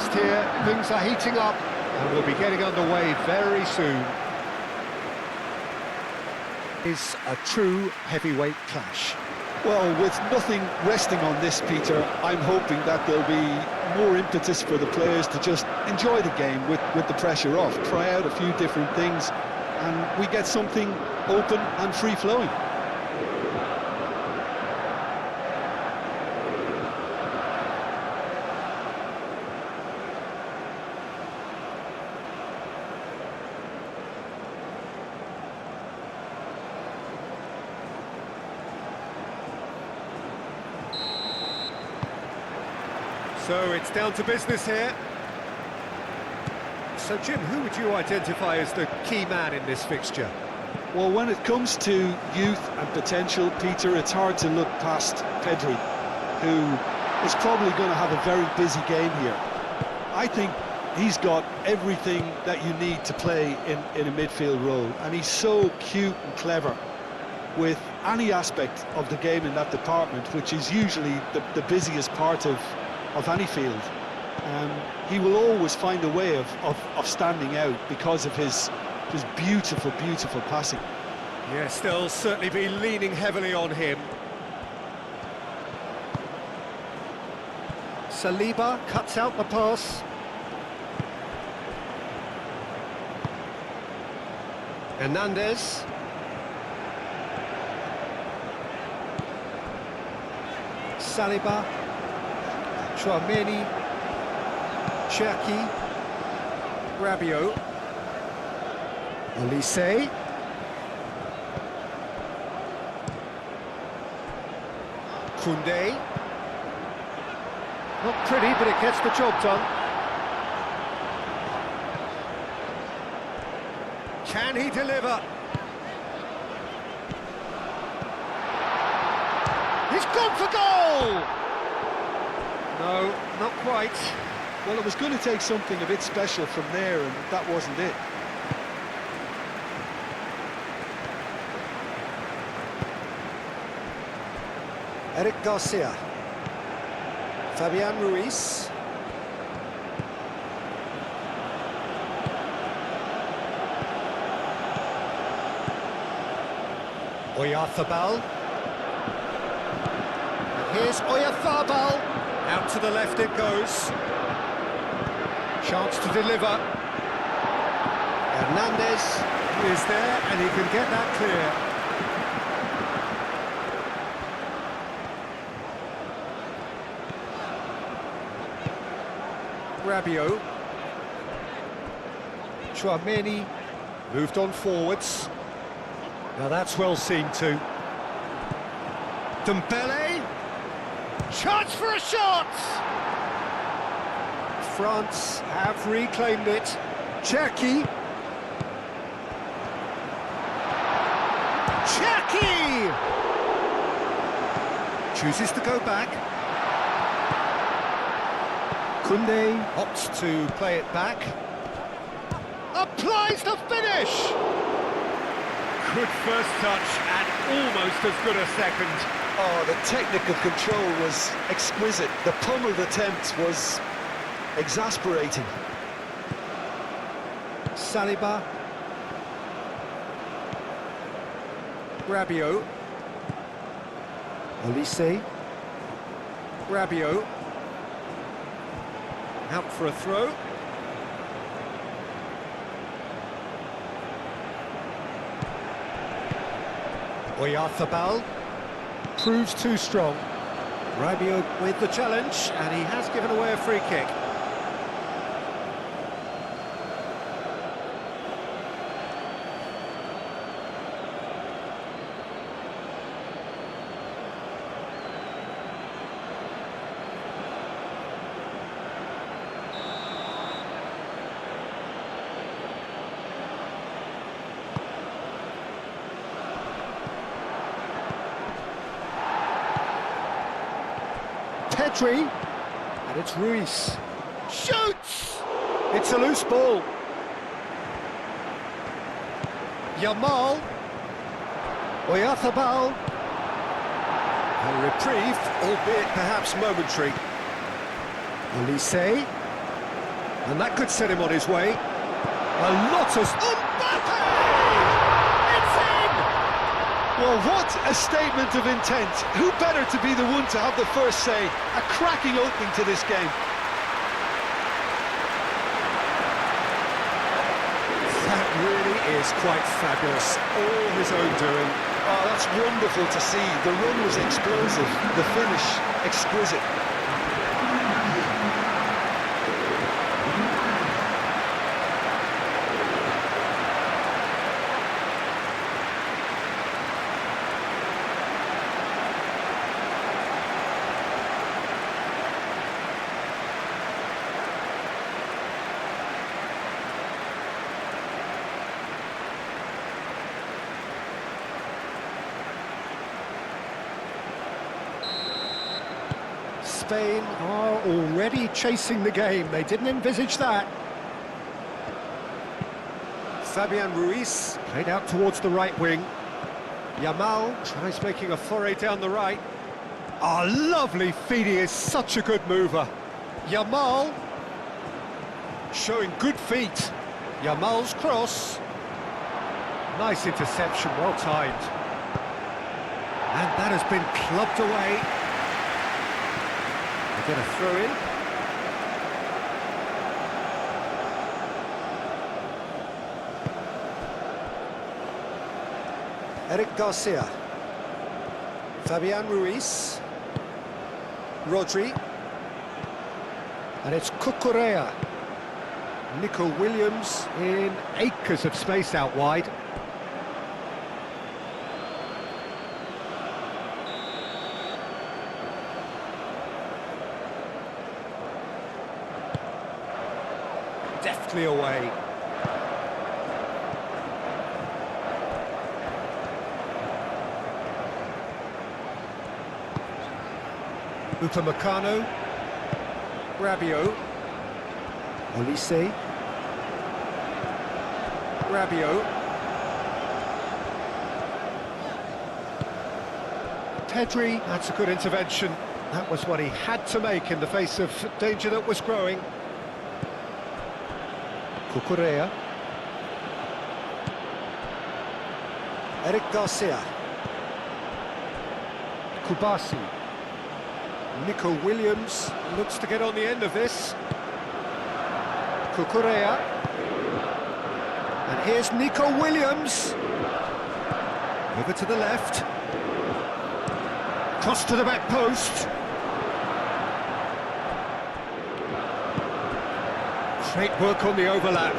contest here, things are heating up, and we'll be getting underway very soon. Is a true heavyweight clash. Well, with nothing resting on this, Peter, I'm hoping that there'll be more impetus for the players to just enjoy the game with the pressure off, try out a few different things, and we get something open and free-flowing. So it's down to business here. So Jim, who would you identify as the key man in this fixture? Well, when it comes to youth and potential, Peter, it's hard to look past Pedri, who is probably going to have a very busy game here. I think he's got everything that you need to play in a midfield role, and he's so cute and clever with any aspect of the game in that department, which is usually the busiest part of any field. He will always find a way of standing out because of his beautiful, beautiful passing. Yes, they'll certainly be leaning heavily on him. Saliba cuts out the pass. Hernandez. Saliba. Chouameni, Cherki, Rabiot, Olise, Koundé. Not pretty, but it gets the job done. Can he deliver? He's gone for goal! No, not quite. Well, it was going to take something a bit special from there, and that wasn't it. Eric Garcia. Fabian Ruiz. Oyarzabal. Here's Oyarzabal. Out to the left it goes. Chance to deliver. Hernandez is there, and he can get that clear. Rabiot. Chouameni moved on forwards. Now that's well seen too. Dembele. Chance for a shot! France have reclaimed it. Cherki. Cherki! Chooses to go back. Koundé opts to play it back. Applies the finish! Good first touch and almost as good a second. Oh, the technical control was exquisite. The pummeled attempt was exasperating. Saliba. Rabiot. Olise. Rabiot. Out for a throw. Oyarzabal. Proves too strong. Rabiot with the challenge, and he has given away a free kick. Pedri, and it's Ruiz. Shoots! It's a loose ball. Yamal. Oyarzabal. A reprieve, albeit perhaps momentary. Olise. And that could set him on his way. A lot of... Mbappe! It's in! Well, what a statement of intent. Who better to be the one to have the first say? A cracking opening to this game. That really is quite fabulous. All his own doing. Oh, that's wonderful to see. The run was explosive, the finish exquisite. Spain are already chasing the game. They didn't envisage that. Fabian Ruiz played out towards the right wing. Yamal tries making a foray down the right. Ah, lovely feed. He is such a good mover. Yamal showing good feet. Yamal's cross. Nice interception, well timed. And that has been clubbed away. They get a throw in. Eric Garcia. Fabian Ruiz. Rodri. And it's Cucurella. Nico Williams in acres of space out wide. Deftly away. Upamecano. Rabiot. Olise. Rabiot. Pedri, that's a good intervention. That was what he had to make in the face of danger that was growing. Cucurella. Eric Garcia. Kubasi. Nico Williams looks to get on the end of this. Cucurella. And here's Nico Williams. Over to the left. Cross to the back post. Great work on the overlap.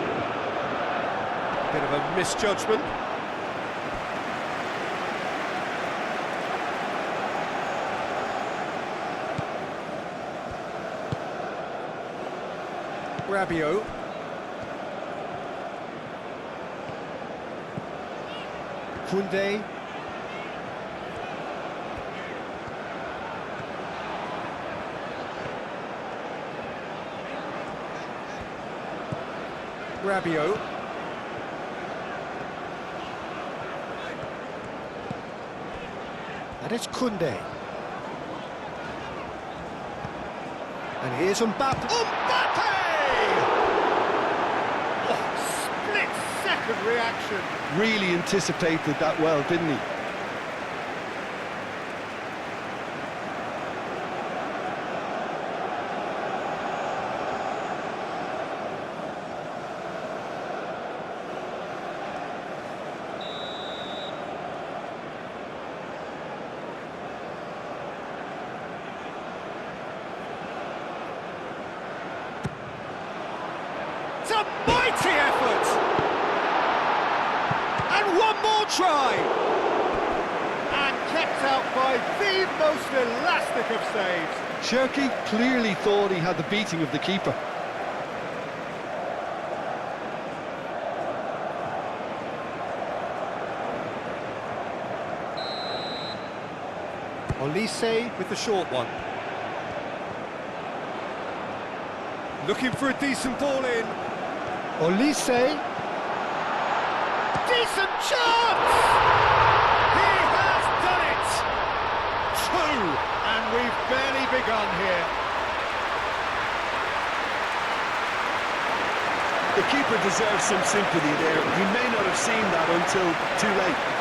Bit of a misjudgment. Rabiot. Koundé. Rabiot. And it's Koundé. And here's Mbappe. Mbappe! Oh, split-second reaction. Really anticipated that well, didn't he? It's a mighty effort! And one more try! And kept out by the most elastic of saves. Cherki clearly thought he had the beating of the keeper. Olise with the short one. Looking for a decent ball in. Olise. Decent chance! He has done it! Two, and we've barely begun here. The keeper deserves some sympathy there. He may not have seen that until too late.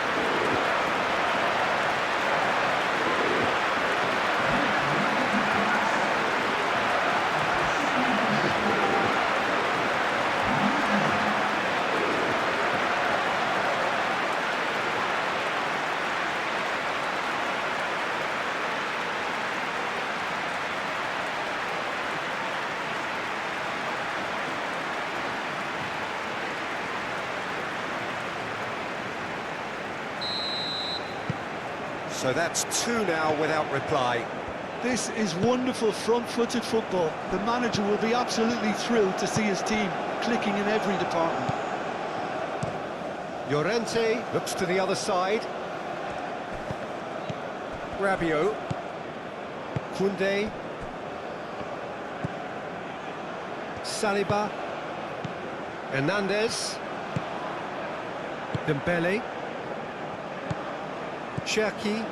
So that's two now without reply. This is wonderful front-footed football. The manager will be absolutely thrilled to see his team clicking in every department. Llorente looks to the other side. Rabiot. Koundé. Saliba. Hernandez. Dembele. Cherki.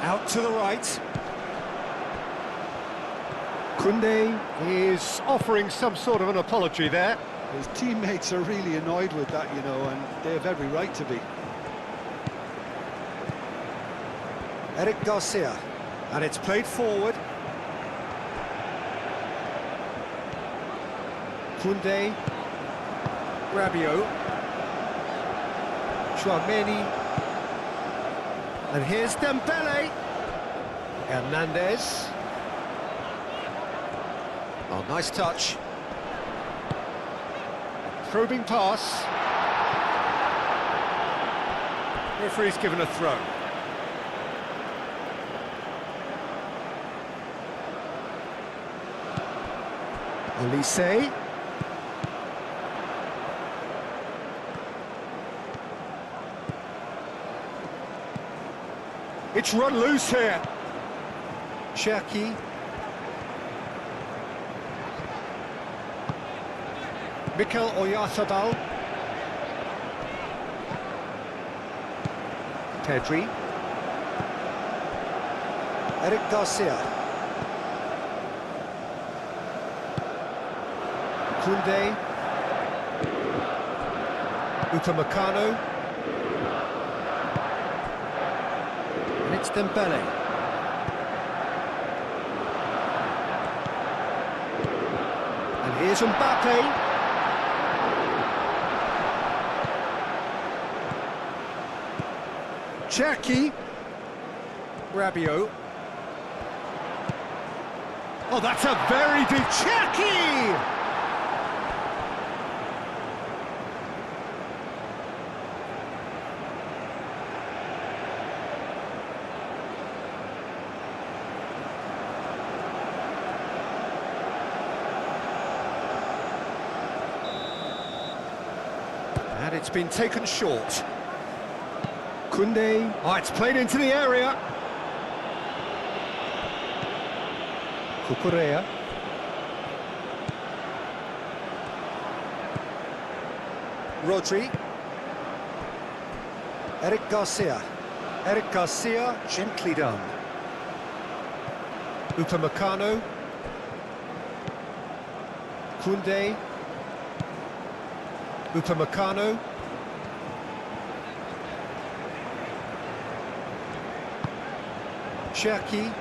Out to the right. Koundé is offering some sort of an apology there. His teammates are really annoyed with that, you know, and they have every right to be. Eric Garcia. And it's played forward. Koundé. Rabiot. Chouameni. And here's Dembele. Hernandez. Oh, nice touch. Probing pass. Referee's given a throw. Olise. It's run loose here. Cherki. Mikel Oyarzabal. Pedri. Eric Garcia. Koundé. Upamecano. And it's Dembele. And here's Mbappe. Cherki. Rabiot. Oh, that's a very deep... Cherki! And it's been taken short. Koundé. Oh, it's played into the area. Cucurella. Rodri. Eric Garcia. Eric Garcia, gently done. Upamecano. Koundé. Upamecano. Cherki.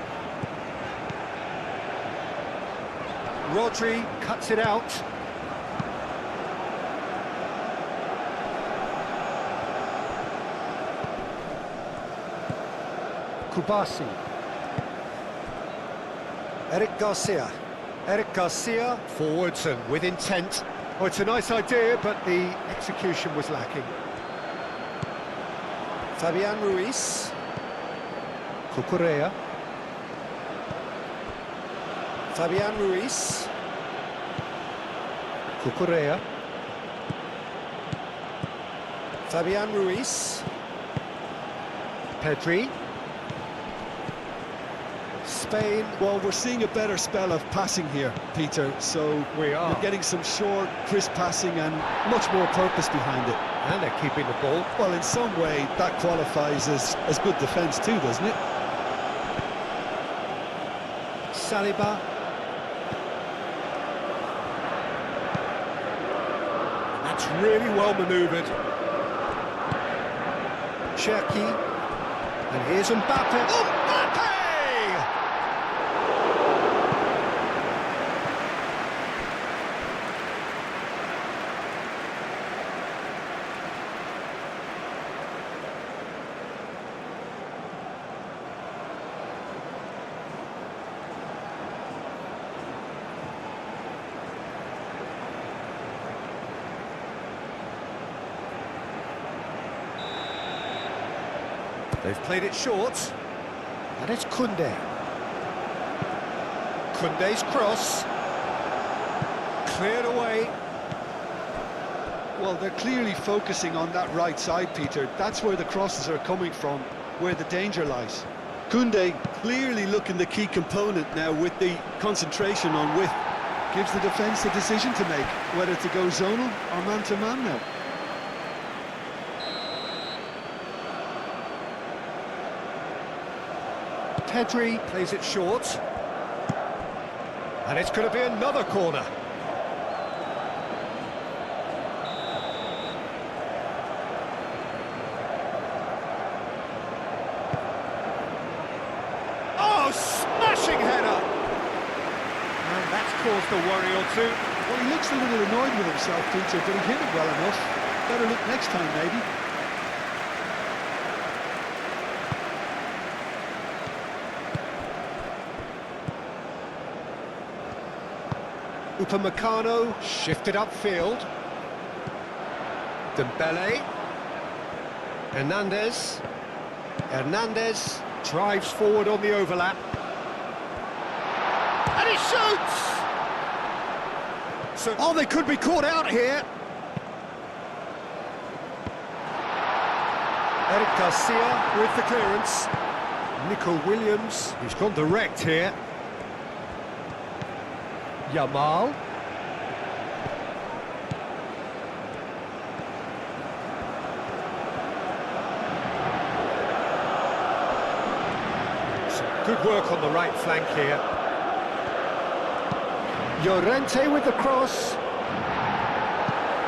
Rodri cuts it out. Kubasi. Eric Garcia. Eric Garcia forwards and with intent. Oh, it's a nice idea, but the execution was lacking. Fabian Ruiz. Cucurella. Fabian Ruiz. Cucurella. Fabian Ruiz. Pedri. Spain. Well, we're seeing a better spell of passing here, Peter, so We are. you're getting some short, crisp passing and much more purpose behind it. And they're keeping the ball. Well, in some way, that qualifies as good defence too, doesn't it? Saliba. really well manoeuvred. Cherki, and here's Mbappe. Mbappe! They've played it short, and it's Koundé. Koundé's cross, cleared away. Well, they're clearly focusing on that right side, Peter. That's where the crosses are coming from, where the danger lies. Koundé clearly looking the key component now with the concentration on width. Gives the defence the decision to make, whether to go zonal or man-to-man now. Pedri plays it short, and it's going to be another corner. Oh, smashing header! And that's caused a worry or two. Well, he looks a little annoyed with himself, Peter, but he hit it well enough. Better look next time, maybe. Upamecano shifted upfield. Dembele. Hernandez. Hernandez drives forward on the overlap. And he shoots! So, oh, they could be caught out here. Eric Garcia with the clearance. Nico Williams, he's gone direct here. Yamal. Some good work on the right flank here. Llorente with the cross.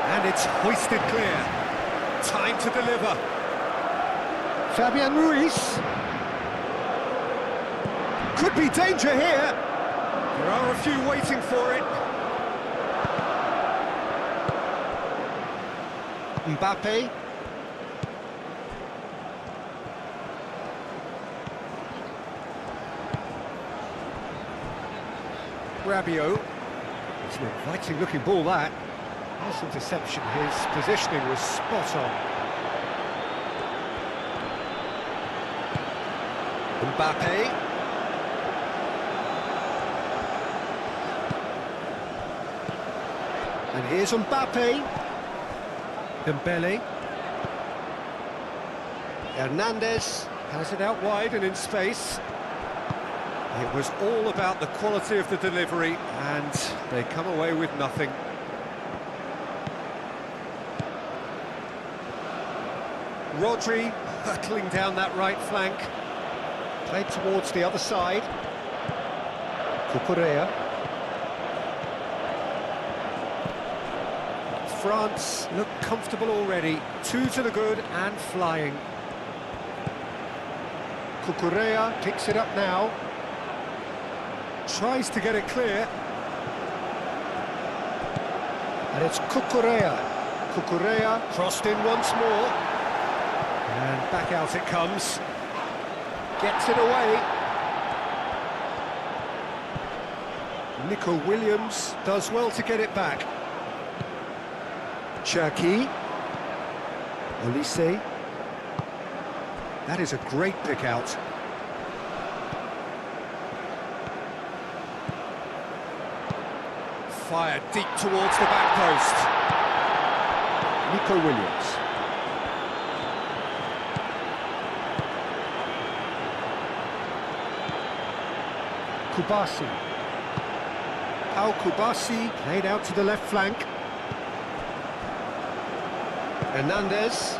And it's hoisted clear. Time to deliver. Fabian Ruiz. Could be danger here. There are a few waiting for it. Mbappe. Rabiot. It's an inviting looking ball, that. Nice interception. His positioning was spot on. Mbappe. And here's Mbappe. Dembele. Hernandez has it out wide and in space. It was all about the quality of the delivery, and they come away with nothing. Rodri hurtling down that right flank. Played towards the other side. Cucurella. France look comfortable already. 2 to the good and flying. Cucurella picks it up now. Tries to get it clear. And it's Cucurella. Cucurella crossed in once more. And back out it comes. Gets it away. Nico Williams does well to get it back. Cherki. Olise. That is a great pick out. Fired deep towards the back post. Nico Williams. Kubasi. Pau Kubasi played out to the left flank. Hernandez.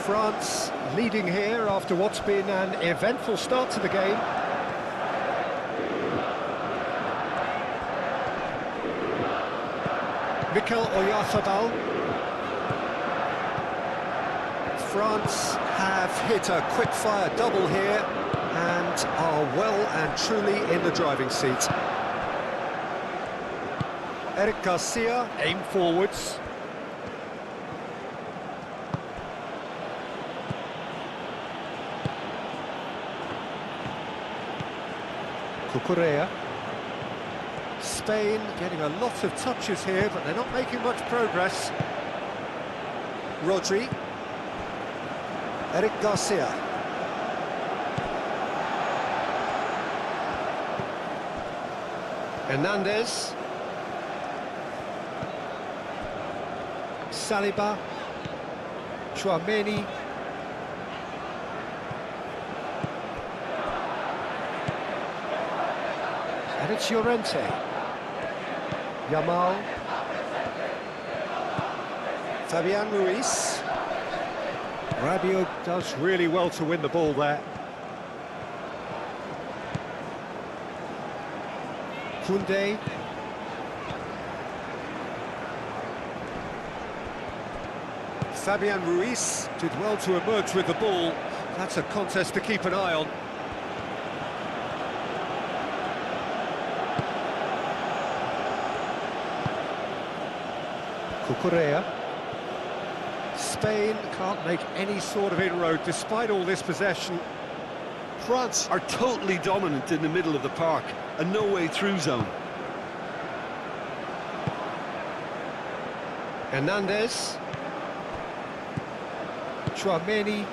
France leading here after what's been an eventful start to the game. Mikel Oyarzabal. France have hit a quick-fire double here and are well and truly in the driving seat. Eric Garcia, aim forwards. Cucurella. Spain getting a lot of touches here, but they're not making much progress. Rodri. Eric Garcia. Hernandez. Saliba. Chouameni. And it's Llorente. Yamal. Fabian Ruiz. Rabiot does really well to win the ball there. Koundé. Fabian Ruiz did well to emerge with the ball. That's a contest to keep an eye on. Cucurella. Spain can't make any sort of inroad despite all this possession. France are totally dominant in the middle of the park, a no-way through zone. Hernandez. Chouameni.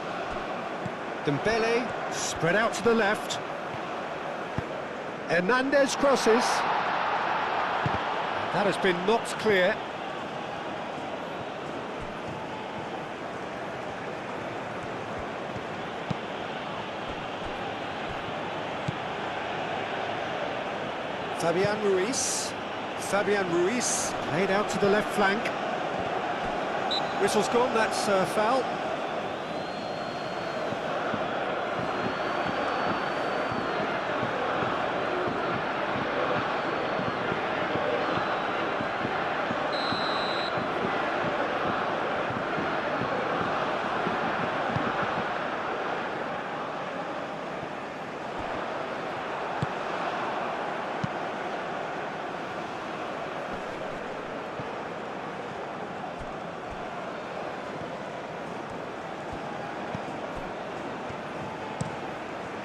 Dembele, spread out to the left. Hernandez crosses. That has been knocked clear. Fabian Ruiz. Fabian Ruiz played out to the left flank. Whistle's gone, that's a foul.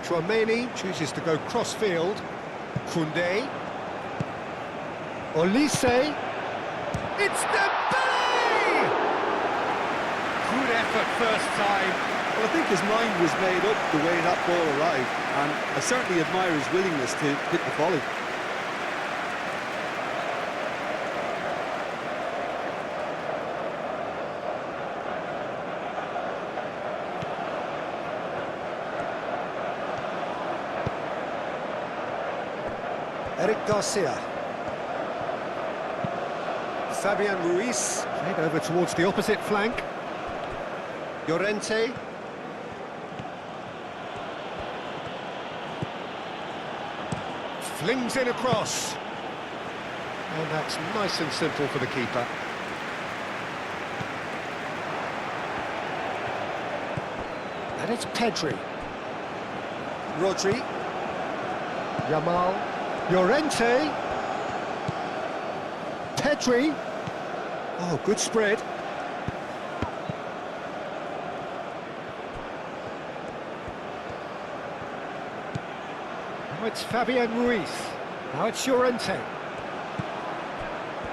Chouameni chooses to go cross-field. Koundé. Olise. It's Mbappe! Good effort first time. Well, I think his mind was made up the way that ball arrived, and I certainly admire his willingness to hit the volley. Eric Garcia. Fabian Ruiz played over towards the opposite flank. Llorente. Flings in across. And that's nice and simple for the keeper. And it's Pedri. Rodri. Yamal. Llorente. Pedri. Oh, good spread. Now it's Fabian Ruiz. Now it's Llorente.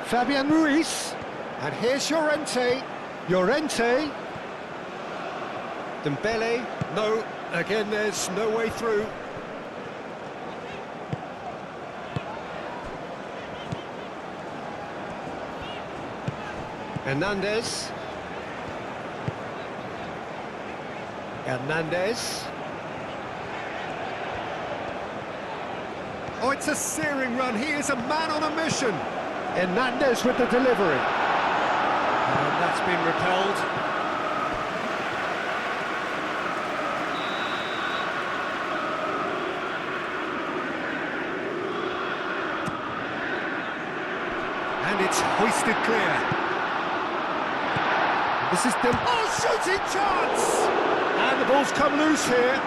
Fabian Ruiz. And here's Llorente. Llorente. Dembele. No. Again, there's no way through. Hernandez. Hernandez. Oh, it's a searing run. He is a man on a mission. Hernandez with the delivery. And that's been repelled. And it's hoisted clear. This is the... Oh, shooting chance! And the ball's come loose here.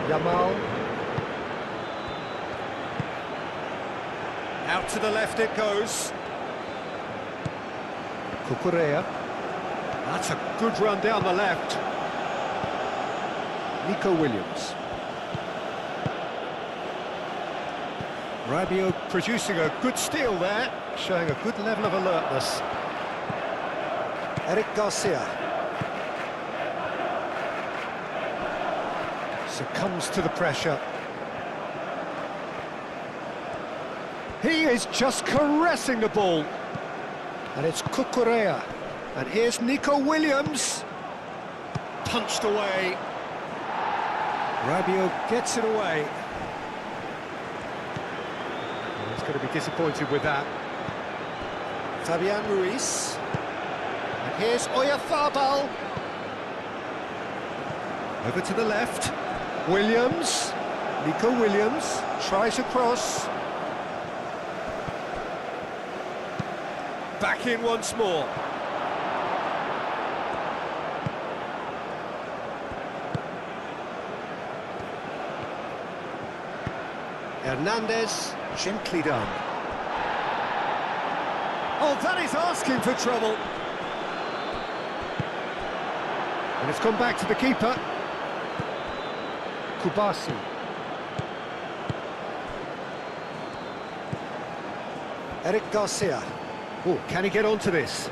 Yamal. Out to the left it goes. Kukurea. That's a good run down the left. Nico Williams. Rabiot producing a good steal there, showing a good level of alertness. Eric Garcia. Succumbs to the pressure. He is just caressing the ball. And it's Kukurea. And here's Nico Williams. Punched away. Rabiot gets it away. He's going to be disappointed with that. Fabian Ruiz. And here's Oyarzabal. Over to the left. Williams. Nico Williams tries across. Back in once more. Hernandez, gently done. Oh, that is asking for trouble. And it's come back to the keeper. Kubasi. Eric Garcia. Oh, can he get onto this?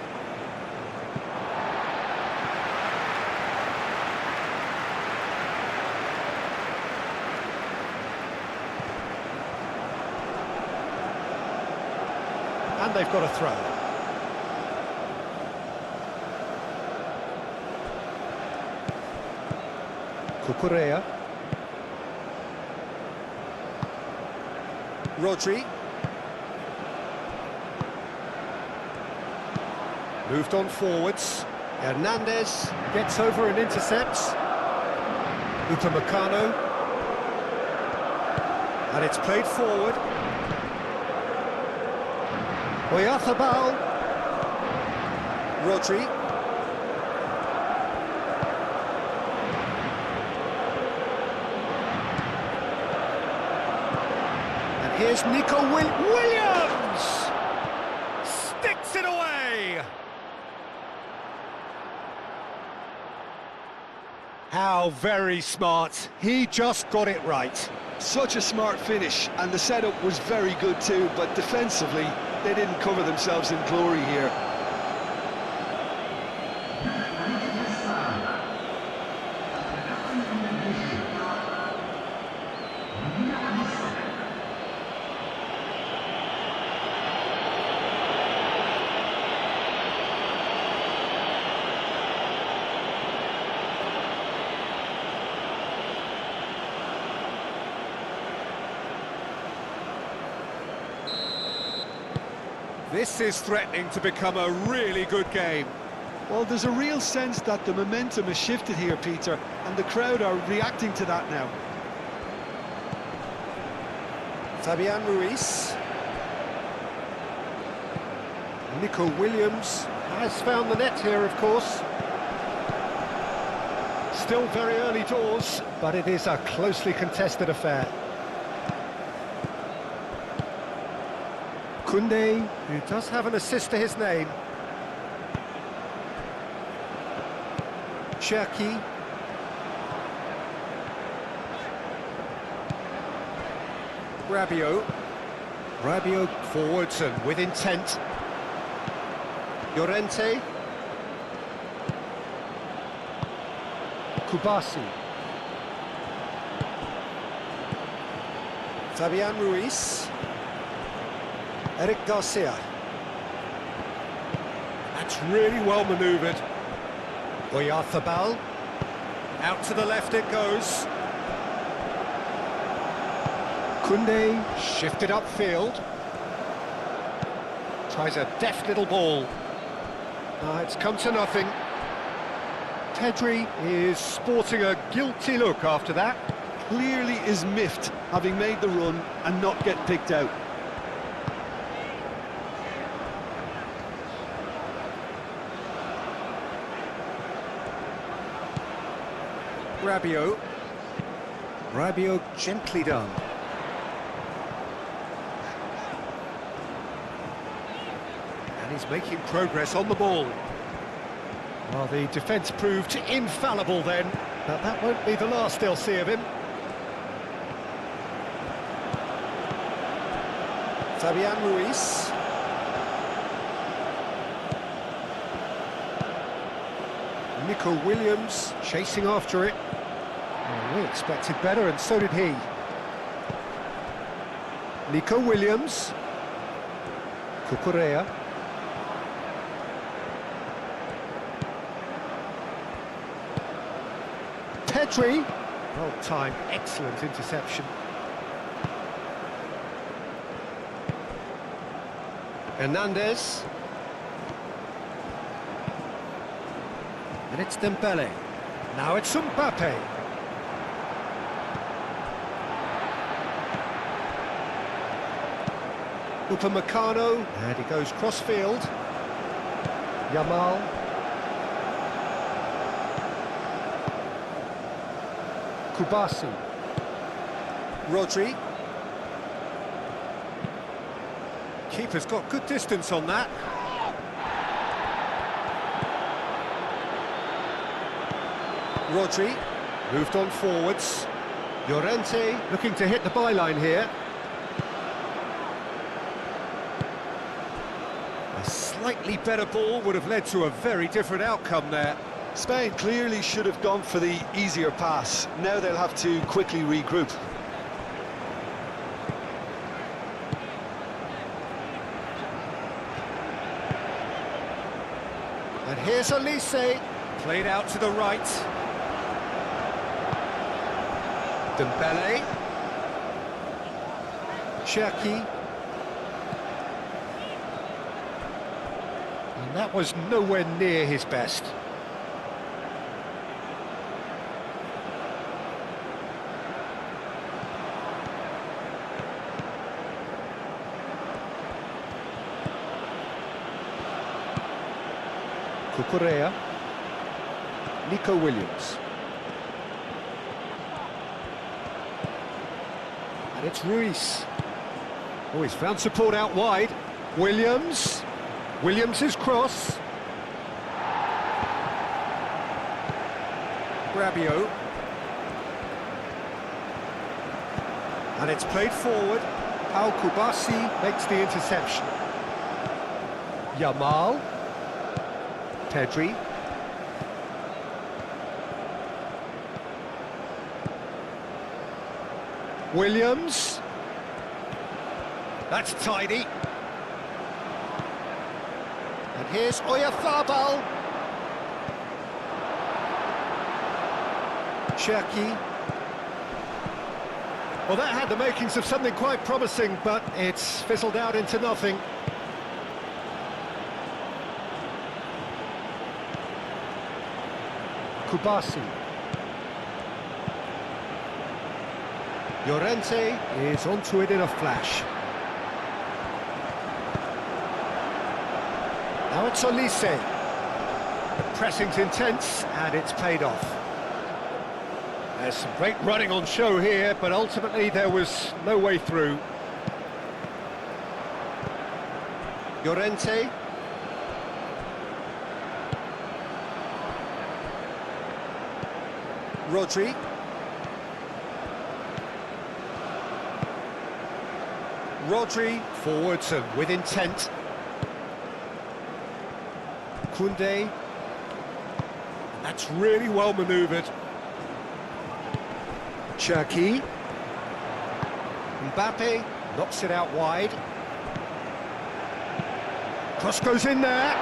And they've got a throw. Kukurea. Rodri. Moved on forwards. Hernandez gets over and intercepts. Upamecano. And it's played forward. Oyarzabal. Rodri. And here's Nico Williams! Sticks it away! How very smart. He just got it right. Such a smart finish, and the setup was very good too, but defensively, they didn't cover themselves in glory here. This is threatening to become a really good game. Well, there's a real sense that the momentum has shifted here, Peter, and the crowd are reacting to that now. Fabian Ruiz. Nico Williams has found the net here, of course. Still very early doors, but it is a closely contested affair. Koundé, who does have an assist to his name. Cherki. Rabiot. Rabiot forwards and with intent. Llorente. Kubasi. Fabian Ruiz. Eric Garcia. That's really well manoeuvred. Oyarzabal. Out to the left it goes. Koundé shifted upfield. Tries a deft little ball. It's come to nothing. Pedri is sporting a guilty look after that. Clearly is miffed, having made the run and not get picked out. Rabiot gently done. And he's making progress on the ball. Well, the defence proved infallible then, but that won't be the last they'll see of him. Fabian Ruiz. Nico Williams chasing after it. Oh, we expected better, and so did he. Nico Williams. Cucurella. Pedri. Well timed, excellent interception. Hernandez. And it's Dembele. Now it's Mbappe. Upamecano, and he goes cross-field. Yamal. Kubasi. Rodri. Keeper's got good distance on that. Rodri moved on forwards. Llorente looking to hit the byline here. A slightly better ball would have led to a very different outcome there. Spain clearly should have gone for the easier pass. Now they'll have to quickly regroup. And here's Olise, played out to the right. Dembele. Cherki. And that was nowhere near his best. Cucurella. Nico Williams. And it's Ruiz. Oh, he's found support out wide. Williams. Williams' cross. Rabiot. And it's played forward. Pau Kubasi makes the interception. Yamal. Pedri. Williams. That's tidy. And here's Oyarzabal. Cherki. Well, that had the makings of something quite promising, but it's fizzled out into nothing. Kubasi. Llorente is onto it in a flash. Now it's Olise. The pressing's intense, and it's paid off. There's some great running on show here, but ultimately there was no way through. Llorente. Rodri. Rodri forwards and with intent. Koundé. That's really well manoeuvred. Cherki. Mbappe knocks it out wide. Cross goes in there.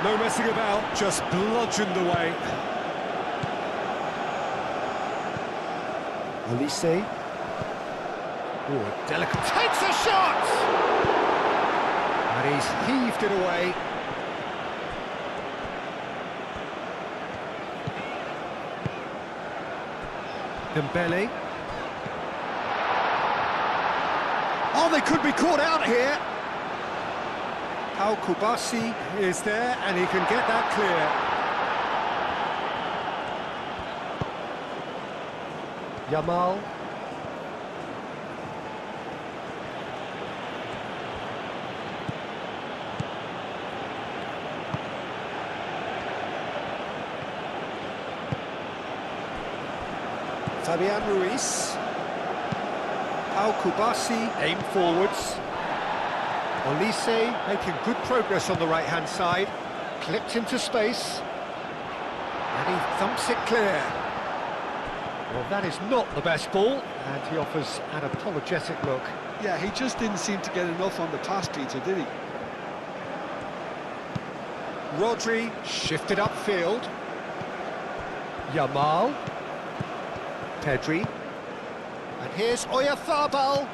No messing about, just bludgeoned away. Olise. Oh, delicate. Takes a shot! He's heaved it away. Dembele. Oh, they could be caught out here. KYRGYZ is there, and he can get that clear. Yamal. Fabian Ruiz. KYRGYZ aim forwards. Olise making good progress on the right-hand side. Clipped into space. And he thumps it clear. Well, that is not the best ball, and he offers an apologetic look. Yeah, he just didn't seem to get enough on the pass, Peter, did he? Rodri shifted upfield. Yamal. Pedri. And here's Oyarzabal.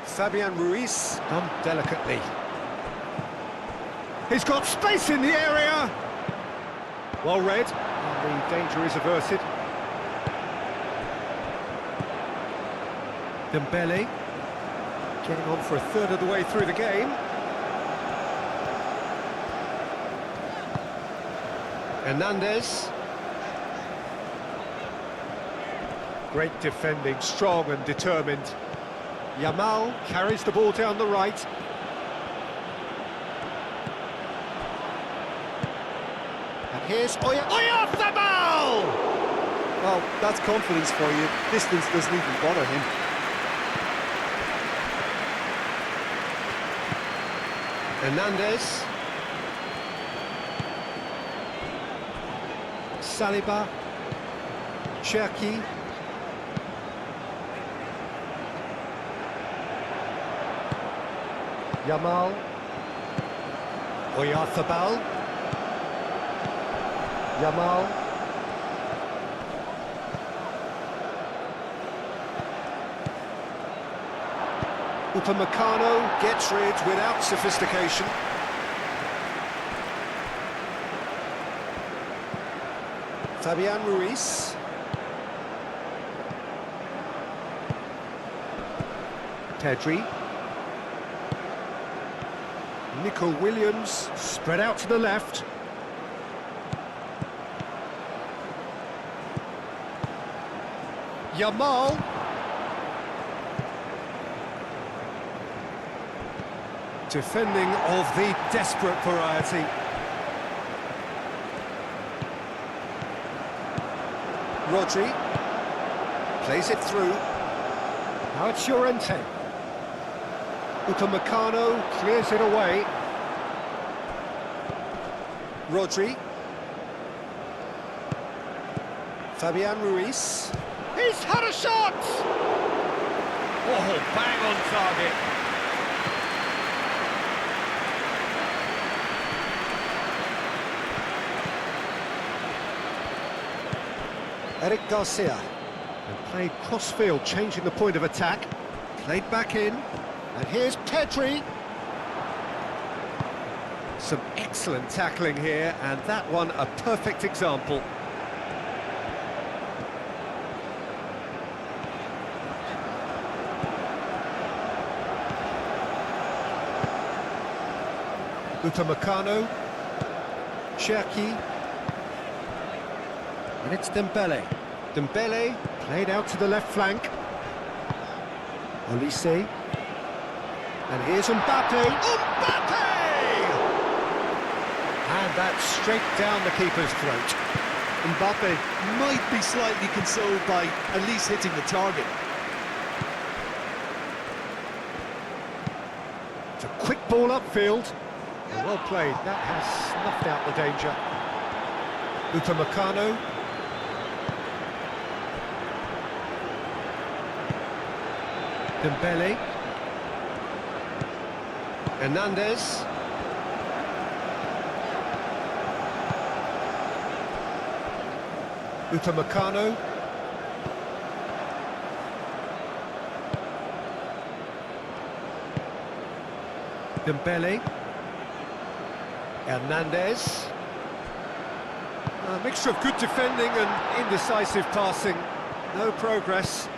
Fabian Ruiz done delicately. He's got space in the area. Well read, and the danger is averted. Dembele getting on for a third of the way through the game. Hernandez. Great defending, strong and determined. Yamal carries the ball down the right. And here's Oyarzabal! Well, that's confidence for you. Distance doesn't even bother him. Hernandez. Saliba. Cherki. Yamal. Oyarzabal. Yamal. Upamecano gets rid without sophistication. Fabian Ruiz. Pedri. Nico Williams spread out to the left. Yamal. Defending of the desperate variety. Rodri plays it through. Now it's Llorente. Upamecano clears it away. Rodri. Fabian Ruiz. He's had a shot! Oh, bang on target. Eric Garcia. And played cross-field, changing the point of attack. Played back in. And here's Pedri. Some excellent tackling here, and that one a perfect example. Upamecano. Cherki. And it's Dembele. Dembele played out to the left flank. Olise. And here's Mbappe. Mbappe! And that's straight down the keeper's throat. Mbappe might be slightly consoled by at least hitting the target. It's a quick ball upfield. Well played, that has snuffed out the danger. Upamecano. Dembele. Hernandez. Upamecano. Dembele. Hernandez. A mixture of good defending and indecisive passing. No progress.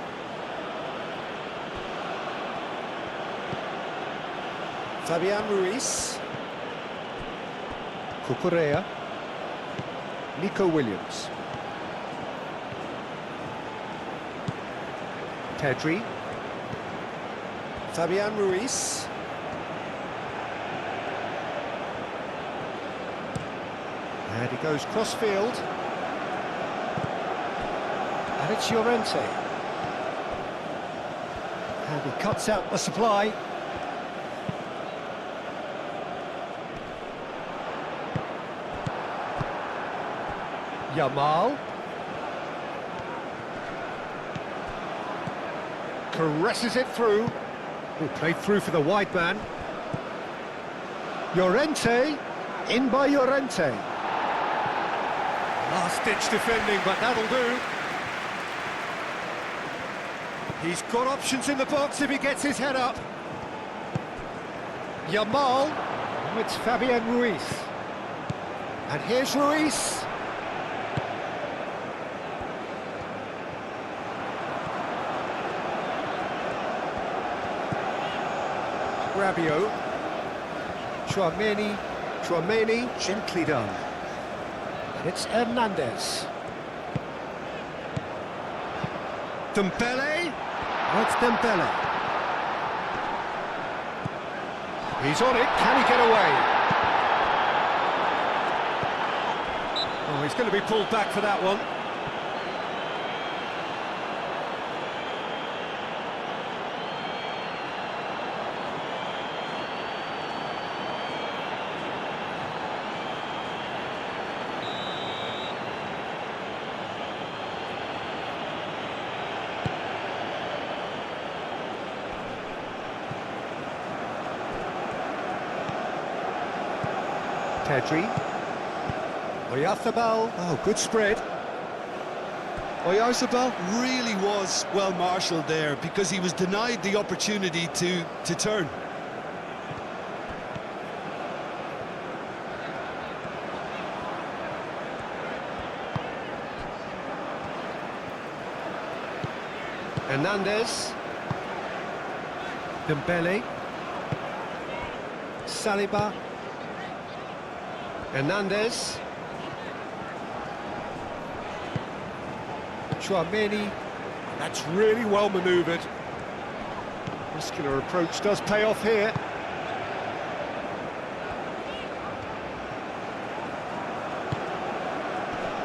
Fabian Ruiz. Cucurella. Nico Williams. Pedri. Fabian Ruiz. And he goes cross-field. And it's Llorente. And he cuts out the supply. Yamal. Caresses it through. He played through for the wide man. Llorente. In by Llorente. Last-ditch defending, but that'll do. He's got options in the box if he gets his head up. Yamal. Oh, it's Fabian Ruiz. And here's Ruiz. Rabiot. Chouameni, gently done. And it's Hernandez. Dembele. Oh, it's Dembele. He's on it, can he get away? Oh, he's going to be pulled back for that one. Pedri. Oyarzabal. Oh, good spread. Oyarzabal really was well marshalled there because he was denied the opportunity to turn. Hernandez. Dembele. Saliba. Hernandez. Chouameni. That's really well manoeuvred. Muscular approach does pay off here.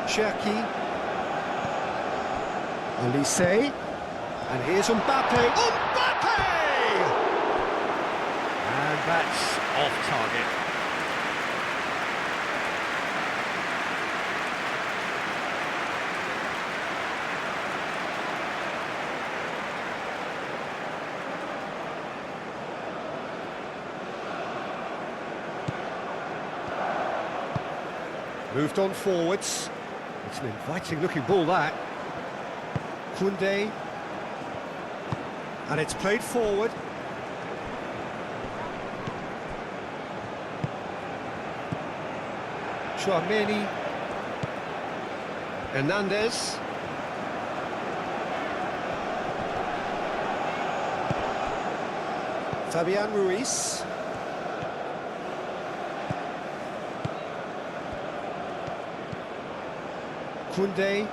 Cherki. Olise. And here's Mbappe. Mbappe! And that's off target. Moved on forwards. It's an inviting looking ball, that. Koundé. And it's played forward. Chouameni. Hernandez. Fabian Ruiz. Koundé.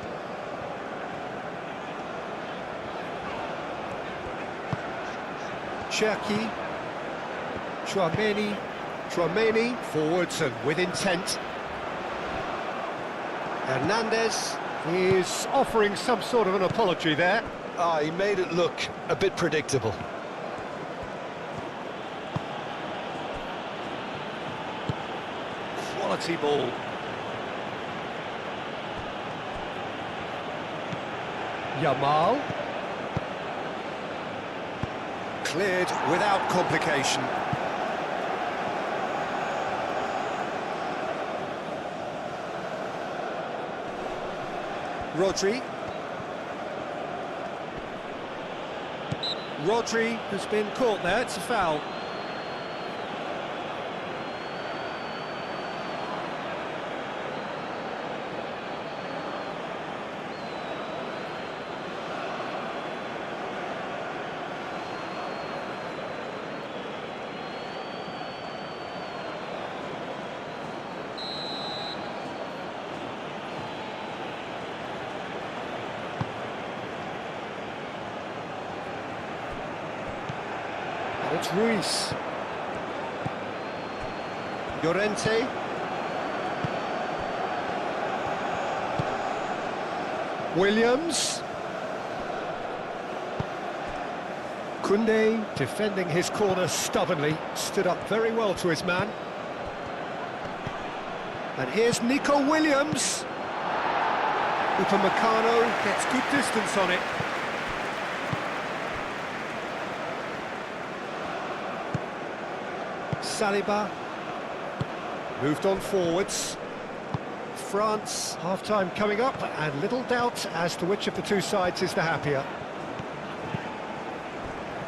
Cherki. Chouameni. Forwards and with intent. Hernandez is offering some sort of an apology there. He made it look a bit predictable. Quality ball. Yamal. Cleared without complication. Rodri has been caught there, it's a foul. it's Ruiz. Llorente. Williams. Koundé defending his corner stubbornly, stood up very well to his man. And here's Nico Williams. Upamecano gets good distance on it. Saliba moved on forwards. France, half-time coming up, and little doubt as to which of the two sides is the happier.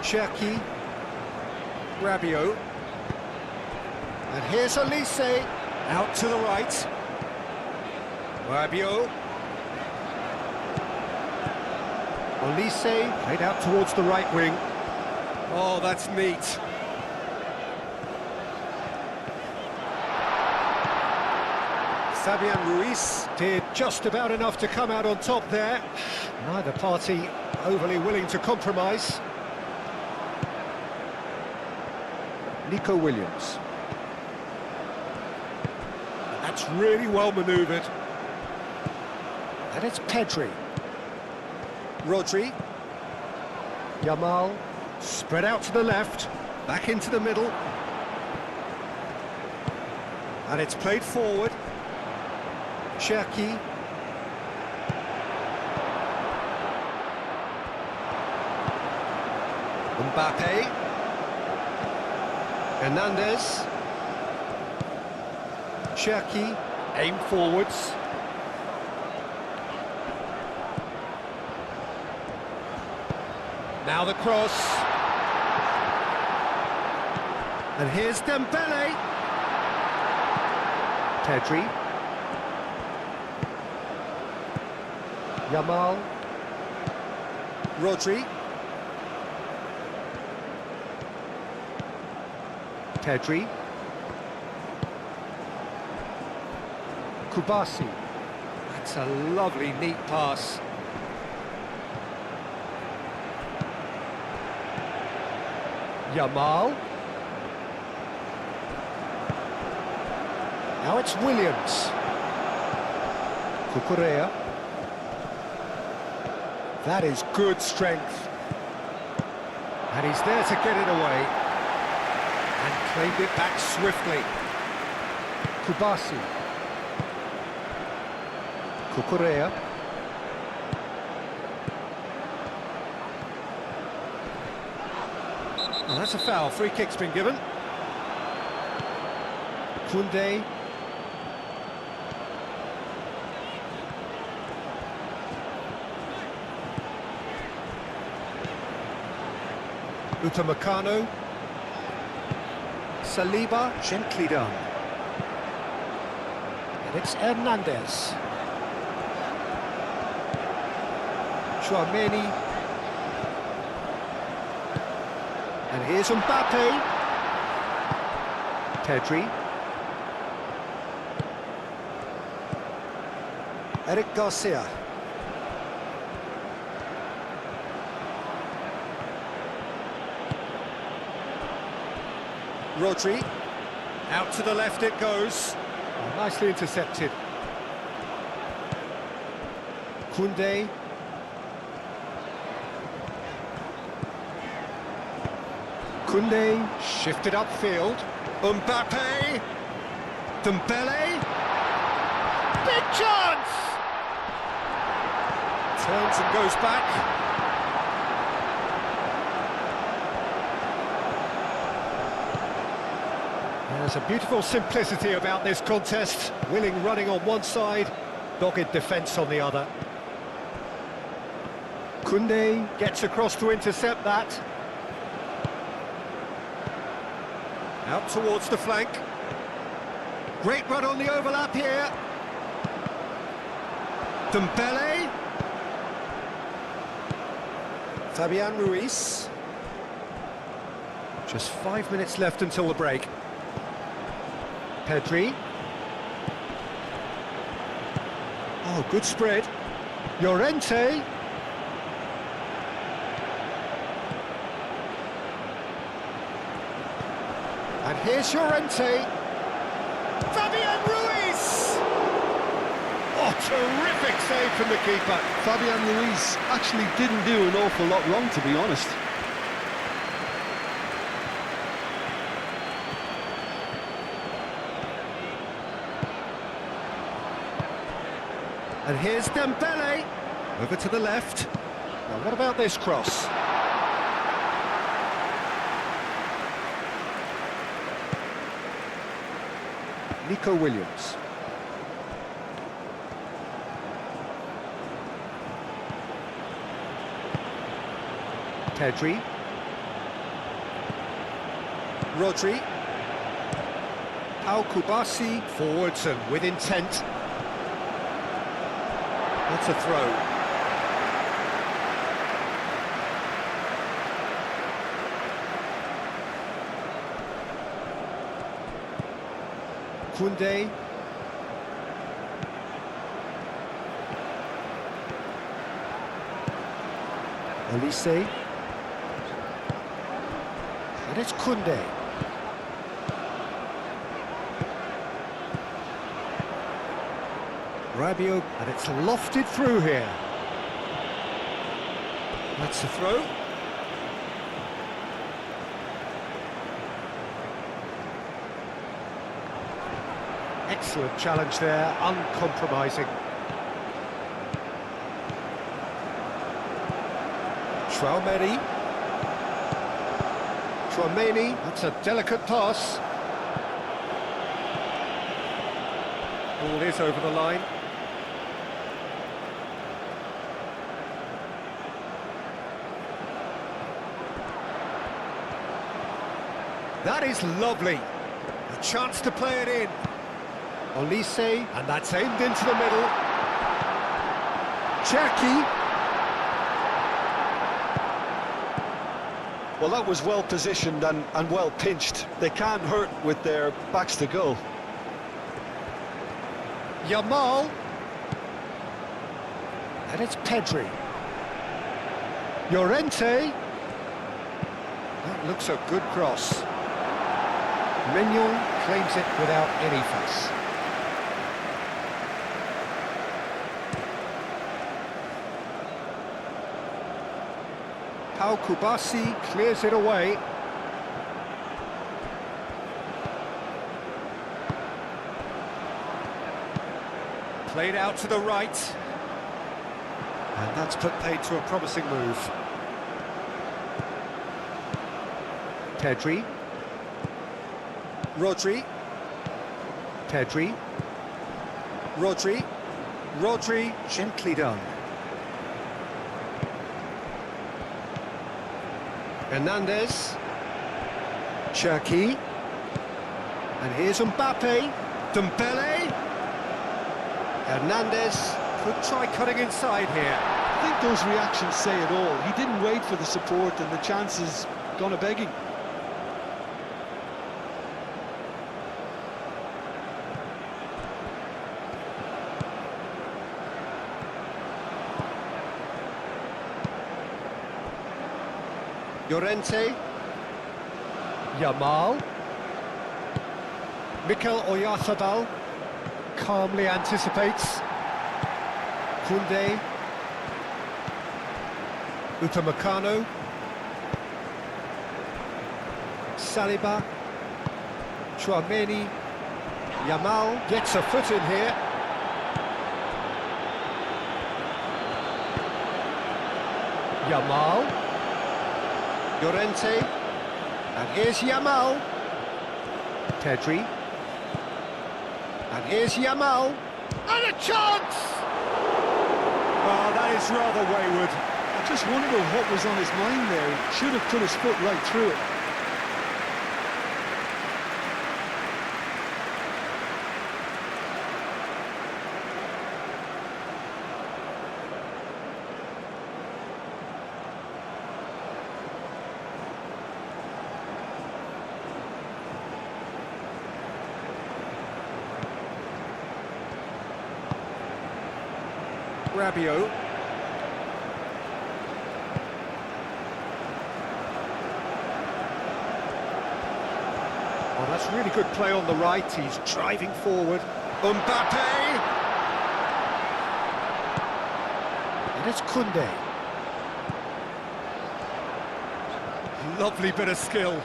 Cherki, Rabiot, and here's Olise, out to the right. Rabiot. Olise played out towards the right wing. Oh, that's neat. Fabian Ruiz did just about enough to come out on top there. Neither party overly willing to compromise. Nico Williams. That's really well manoeuvred. And it's Pedri. Rodri. Yamal. Spread out to the left. Back into the middle. And it's played forward. Cherki. Mbappe. Hernandez. Cherki. Aim forwards. Now the cross. And here's Dembele. Pedri. Yamal. Rodri. Pedri. Kubasi. That's a lovely, neat pass. Yamal. Now it's Williams. Cucurella. That is good strength. And he's there to get it away. And claimed it back swiftly. Kubasi. Cucurella. Well, that's a foul. Free kick's been given. Koundé. Upamecano. Saliba, gently done. And it's Hernandez. Chouameni. And here's Mbappe. Pedri. Eric Garcia. Rodri. Out to the left it goes. Oh, nicely intercepted. Koundé. Koundé shifted upfield. Mbappe. Dembele. Big chance! Turns and goes back. There's a beautiful simplicity about this contest. Willing running on one side, dogged defence on the other. Koundé gets across to intercept that. Out towards the flank. Great run on the overlap here. Dembele. Fabian Ruiz. Just 5 minutes left until the break. Pedri. Oh, good spread. Llorente. And here's Llorente. Fabian Ruiz! Oh, terrific save from the keeper. Fabian Ruiz actually didn't do an awful lot wrong, to be honest. And here's Dembele. Over to the left. Now, what about this cross? Nico Williams. Pedri. Rodri. Pau Kubasi. Forwards and with intent. That's a throw. Koundé. Olise. And it's Koundé. Rabiot, and it's lofted through here. That's the throw. Excellent challenge there, uncompromising. Tchouaméni. That's a delicate pass. Ball is over the line. That is lovely. A chance to play it in. Olise, and that's aimed into the middle. Cherki. Well, that was well positioned and well pinched. They can't hurt with their backs to goal. Yamal. And it's Pedri. Llorente. That looks a good cross. Mignon claims it without any fuss. Pau Kubasi clears it away. Played out to the right. And that's put paid to a promising move. Pedri. Rodri. Pedri. Rodri. Rodri, gently done. Hernandez. Cherki. And here's Mbappe. Dembele. Hernandez could try cutting inside here. I think those reactions say it all. He didn't wait for the support and the chances gone a-begging. Llorente. Yamal. Mikel Oyarzabal calmly anticipates. Koundé. Upamecano. Saliba. Tchouaméni. Yamal gets a foot in here. Yamal. Llorente, and here's Yamal. Pedri, and here's Yamal, and a chance! Oh, that is rather wayward. I just wonder what was on his mind there. He should have put his foot right through it. Rabiot. Oh, that's really good play on the right. He's driving forward. Mbappe! And it's Koundé. Lovely bit of skill.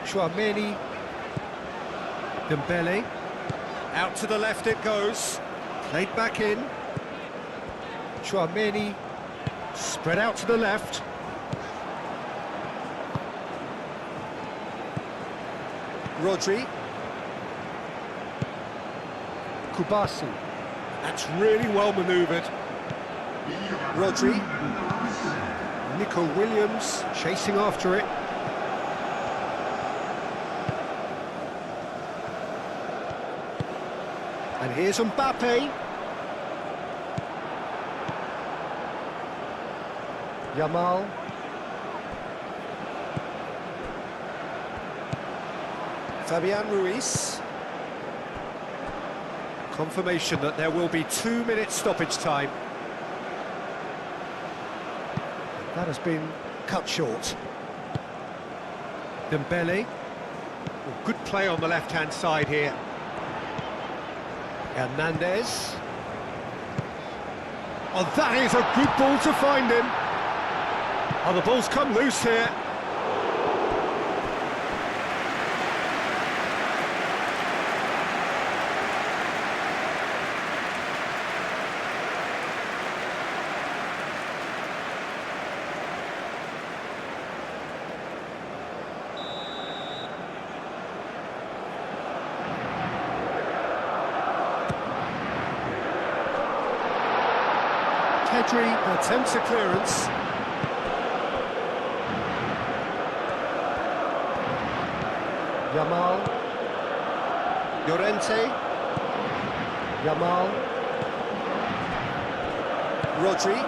Chouameni. Dembele. Out to the left it goes. Played back in. Chouameni. Spread out to the left. Rodri. Kubasi. That's really well manoeuvred. Rodri. Nico Williams chasing after it. And here's Mbappe. Yamal. Fabian Ruiz. Confirmation that there will be 2 minutes stoppage time. That has been cut short. Dembele. Well, good play on the left-hand side here. Hernandez. Oh, that is a good ball to find him. Oh, the ball's come loose here. Pedri attempts a clearance. Yamal. Llorente. Yamal. Rodri.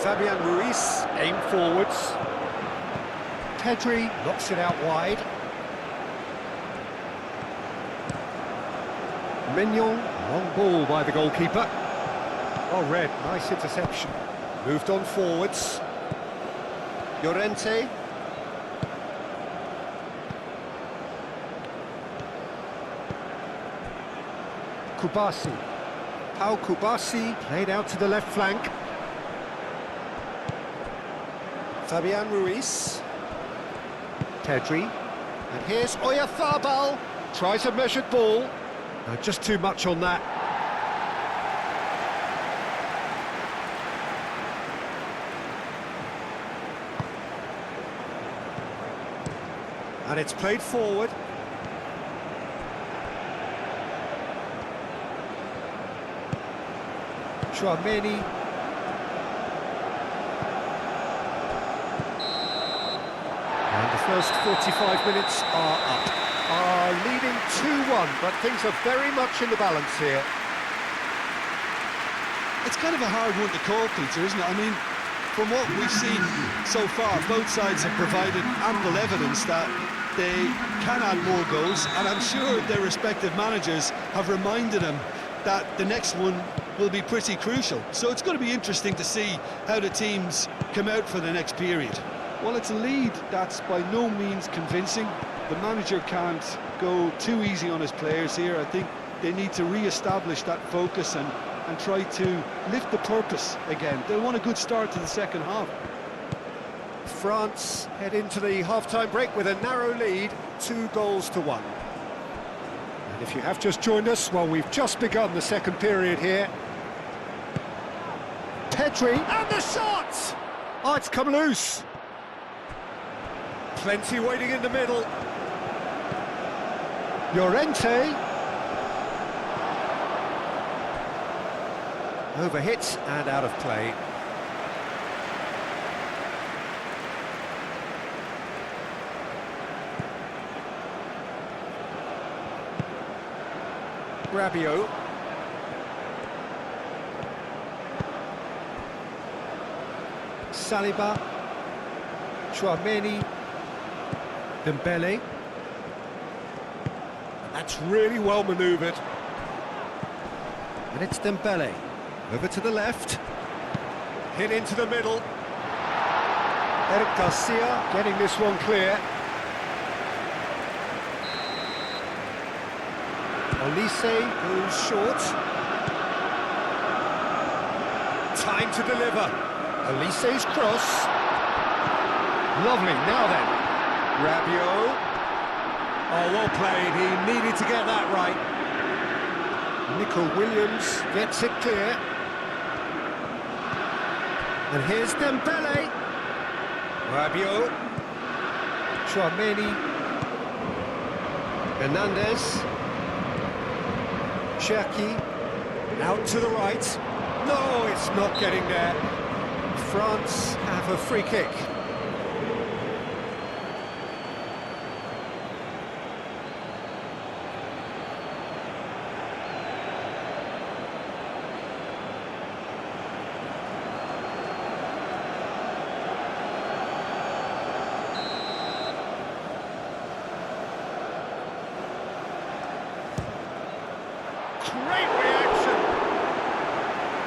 Fabian Ruiz, aim forwards. Pedri knocks it out wide. Mignon, long ball by the goalkeeper. Oh, Red, nice interception. Moved on forwards. Llorente. Kubasi. Pau Kubasi played out to the left flank. Fabian Ruiz. Pedri. And here's Oyarzabal. Tries a measured ball. No, just too much on that. And it's played forward. Chouameni. And the first 45 minutes are up. Are leading 2-1, but things are very much in the balance here. It's kind of a hard one to call, Peter, isn't it? I mean, from what we've seen so far, both sides have provided ample evidence that they can add more goals, and I'm sure their respective managers have reminded them that the next one will be pretty crucial. So it's going to be interesting to see how the teams come out for the next period. Well, it's a lead that's by no means convincing. The manager can't go too easy on his players here. I think they need to re-establish that focus and try to lift the purpose again. They'll want a good start to the second half. France head into the half-time break with a narrow lead, 2-1. And if you have just joined us, well, we've just begun the second period here. Pedri, and the shot! Oh, it's come loose. Plenty waiting in the middle. Llorente. Overhit and out of play. Rabiot. Saliba. Chouameni. Dembele. That's really well manoeuvred. And it's Dembele. Over to the left. Hit into the middle. Eric Garcia getting this one clear. Olise goes short. Time to deliver. Olise's cross. Lovely, now then. Rabiot. Oh, well played, he needed to get that right. Nico Williams gets it clear. And here's Dembele. Rabiot. Chouameni. Hernandez. Cherki. Out to the right. No, it's not getting there. France have a free kick. Great reaction!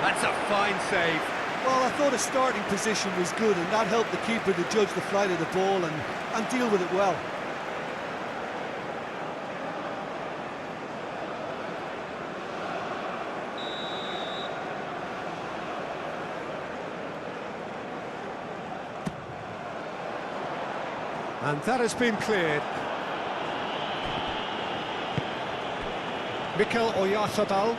That's a fine save. Well, I thought his starting position was good, and that helped the keeper to judge the flight of the ball and deal with it well. And that has been cleared. Mikel Oyarzabal.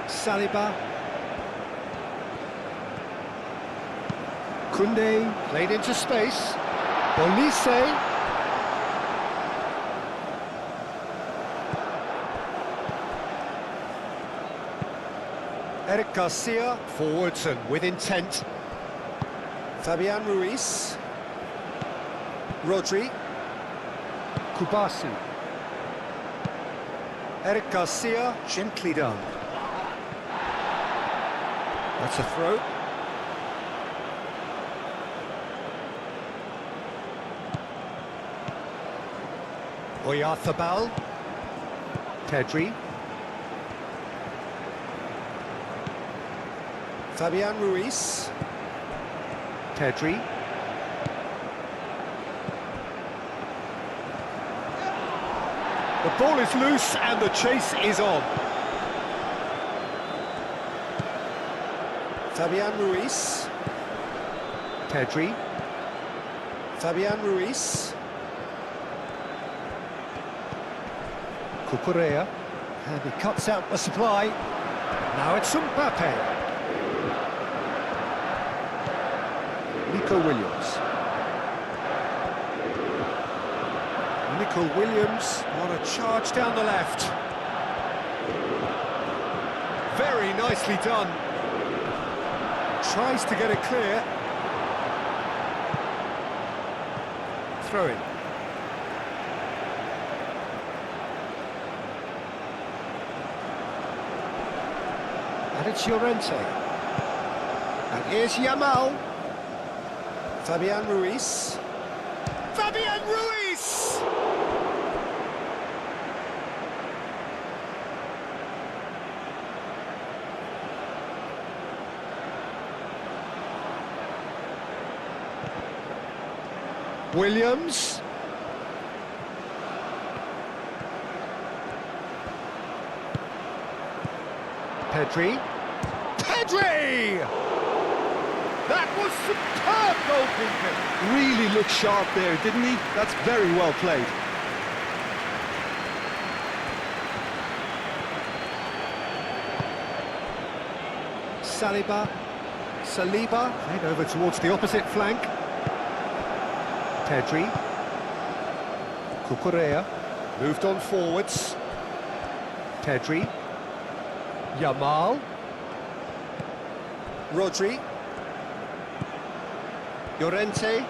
Saliba. Koundé played into space. Olise. Eric Garcia forwards and with intent. Fabian Ruiz. Rodri. Kubasi. Eric Garcia, gently done. That's a throw. Oyarzabal. Pedri. Fabian Ruiz. Pedri. The ball is loose and the chase is on. Fabian Ruiz. Pedri. Fabian Ruiz. Cucurella. And he cuts out the supply. Now it's Mbappe. Nico Williams. Nico Williams on a charge down the left. Very nicely done. Tries to get it clear. Throw in. And it's Llorente. And here's Yamal. Fabian Ruiz. Fabian Ruiz! Williams. Pedri. Pedri! That was superb goalkeeping. Really looked sharp there, didn't he? That's very well played. Saliba, played over towards the opposite flank. Pedri. Cucurella, moved on forwards. Pedri. Yamal. Rodri. Llorente.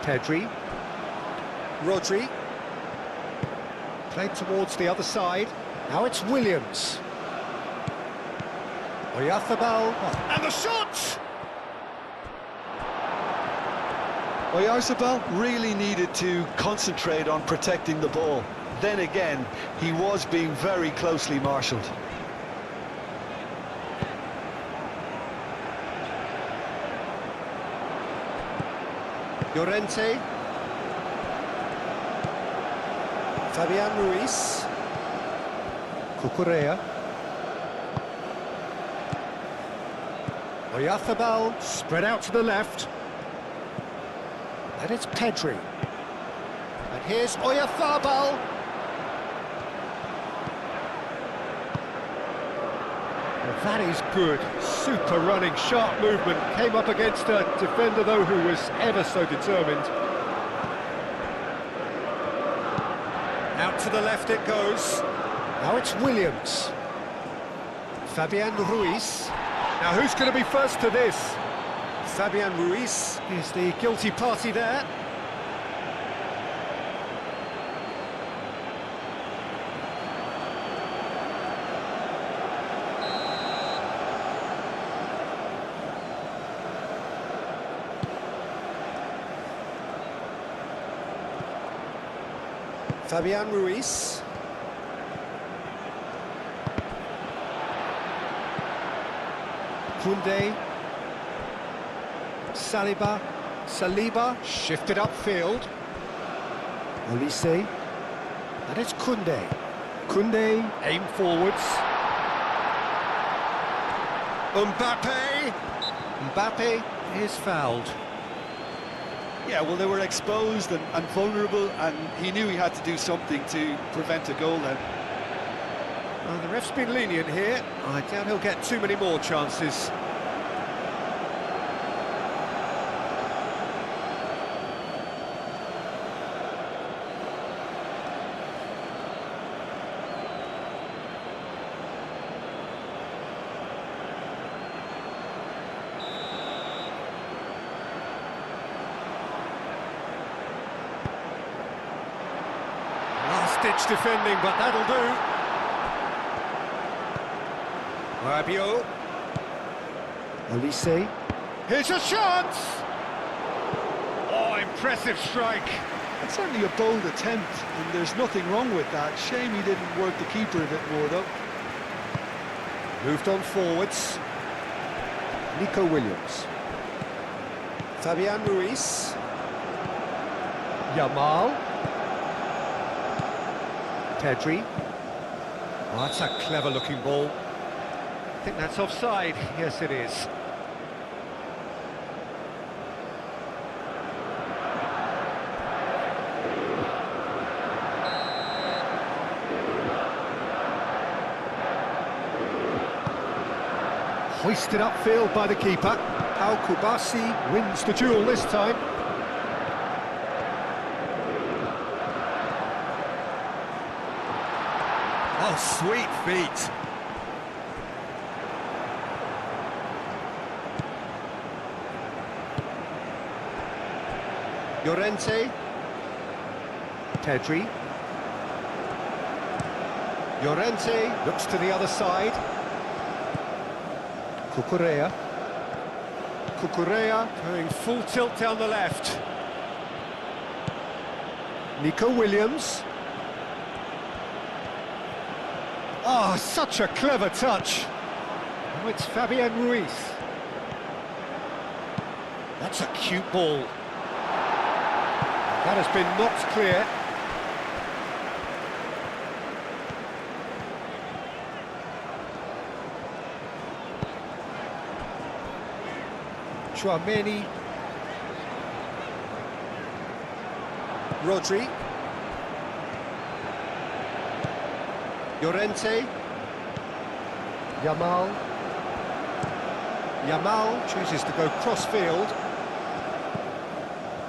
Pedri. Rodri. Played towards the other side. Now it's Williams. Oyarzabal. And the shot! Oyarzabal really needed to concentrate on protecting the ball. then again, he was being very closely marshalled. Llorente. Fabian Ruiz. Cucurella. Oyarzabal spread out to the left. And it's Pedri. And here's Oyarzabal. Well, that is good. Super running, sharp movement. Came up against a defender, though, who was ever so determined. Out to the left it goes. Now it's Williams. Fabian Ruiz. Now who's going to be first to this? Fabian Ruiz is the guilty party there. Fabian Ruiz. Koundé. Saliba shifted upfield. Olise. And it's Koundé. Koundé aim forwards. Mbappe is fouled. Yeah, well, they were exposed and vulnerable, and he knew he had to do something to prevent a goal then. Well, the ref's been lenient here. I doubt he'll get too many more chances. Last-ditch defending, but that'll do. Rabiot. Olise. Here's a chance! Oh, impressive strike. It's certainly a bold attempt, and there's nothing wrong with that. Shame he didn't work the keeper a bit more, though. Moved on forwards. Nico Williams. Fabian Ruiz. Yamal. Pedri. Oh, that's a clever-looking ball. I think that's offside. Yes, it is. Hoisted upfield by the keeper. Pau Kubasi wins the duel this time. Oh, sweet feet. Llorente. Pedri. Llorente looks to the other side. Cucurella. Cucurella going full tilt down the left. Nico Williams. Oh, such a clever touch. Oh, it's Fabian Ruiz. That's a cute ball. That has been knocked clear. Chouameni. Rodri. Llorente. Yamal. Yamal chooses to go cross-field.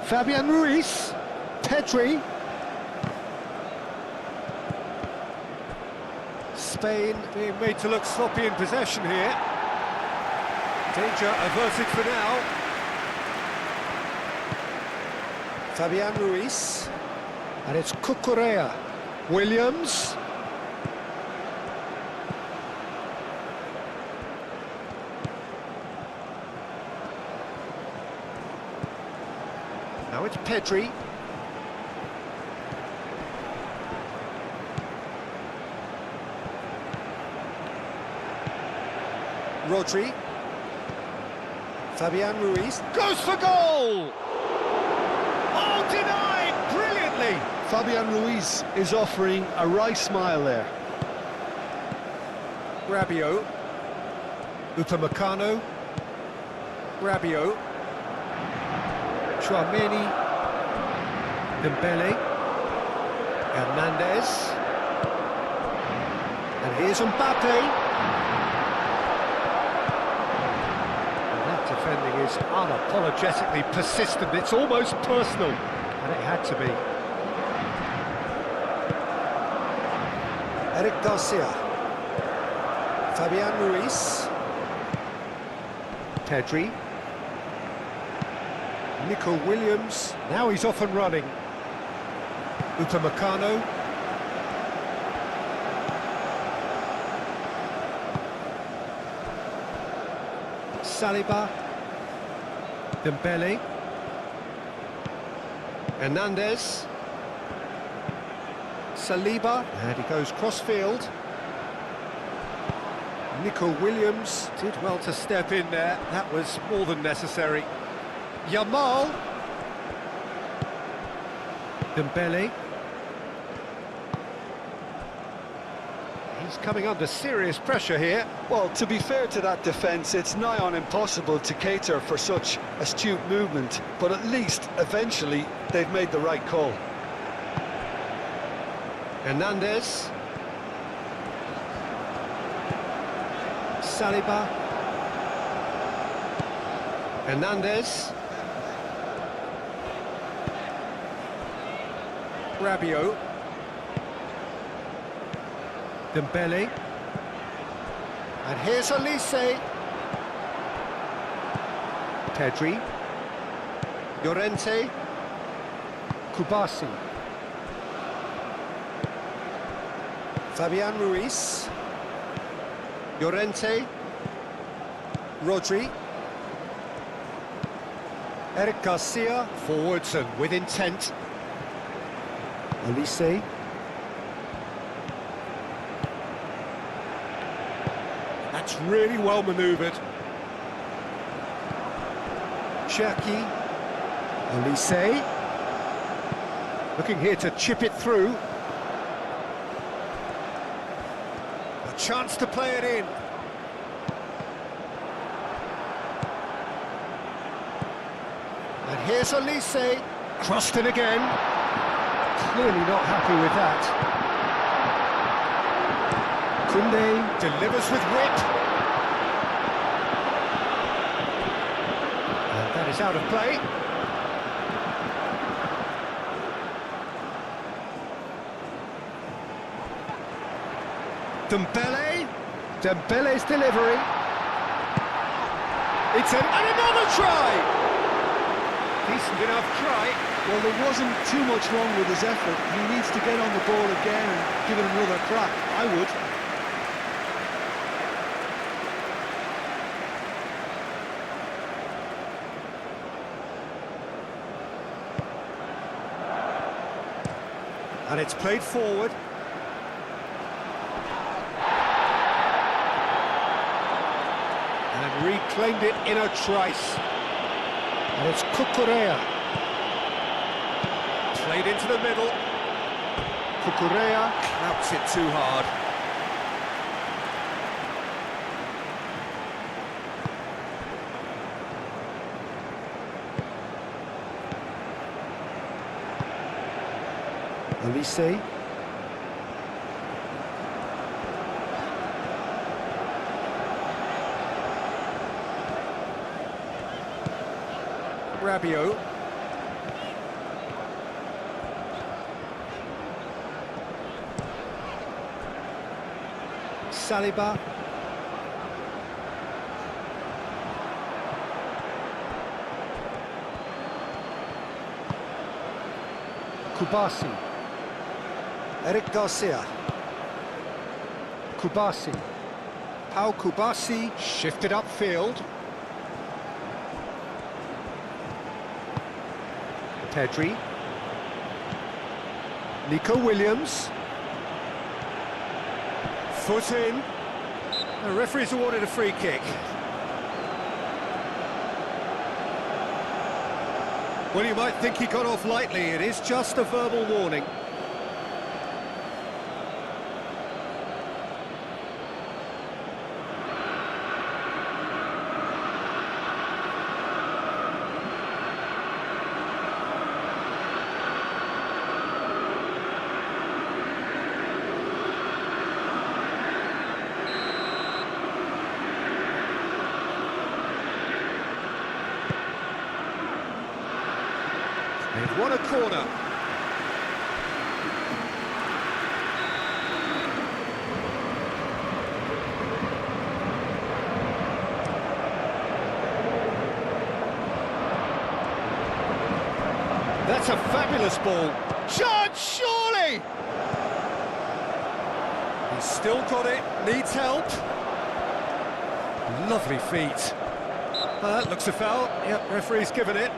Fabian Ruiz. Pedri. Spain being made to look sloppy in possession here. Danger averted for now. Fabian Ruiz. And it's Cucurella. Williams. Now it's Pedri. Rodri. Fabian Ruiz goes for goal! Oh, denied brilliantly! Fabian Ruiz is offering a wry smile there. Rabiot. Upamecano. Rabiot. Tchouaméni. Dembele. Hernandez. And here's Mbappe. And that defending is unapologetically persistent. It's almost personal. And it had to be. Eric Garcia. Fabian Ruiz. Pedri. Nico Williams. Now he's off and running. Upamecano. Saliba. Dembele. Hernandez. Saliba. And he goes cross-field. Nico Williams did well to step in there. That was more than necessary. Yamal. Dembele. He's coming under serious pressure here. Well, to be fair to that defence, it's nigh on impossible to cater for such astute movement, but at least, eventually, they've made the right call. Hernandez. Saliba. Hernandez. Rabiot. Dembele. And here's Elise. Pedri. Llorente. Kubasi. Fabian Ruiz. Llorente. Rodri. Eric Garcia. Forwards and with intent. Elise. That's really well manoeuvred. Cherki. Elise. Looking here to chip it through. A chance to play it in. And here's Elise. Crossed in again. Clearly not happy with that. Koundé delivers with wit. And that is out of play. Dembele. Dembele's delivery. It's and another try! Decent enough try. Well, there wasn't too much wrong with his effort. He needs to get on the ball again and give it another crack. I would. And it's played forward. And reclaimed it in a trice. And it's Cucurella. Played into the middle. Cucurella clamps it too hard. Elise. Rabiot. Saliba. Kubasi. Eric Garcia. Kubasi. Pau Kubasi shifted upfield. Pedri. Nico Williams. Foot in. The referee's awarded a free kick. Well, you might think he got off lightly. It is just a verbal warning. They've won a corner. That's a fabulous ball. Chance, surely! He's still got it, needs help. Lovely feet. That looks a foul. Yep, referee's given it.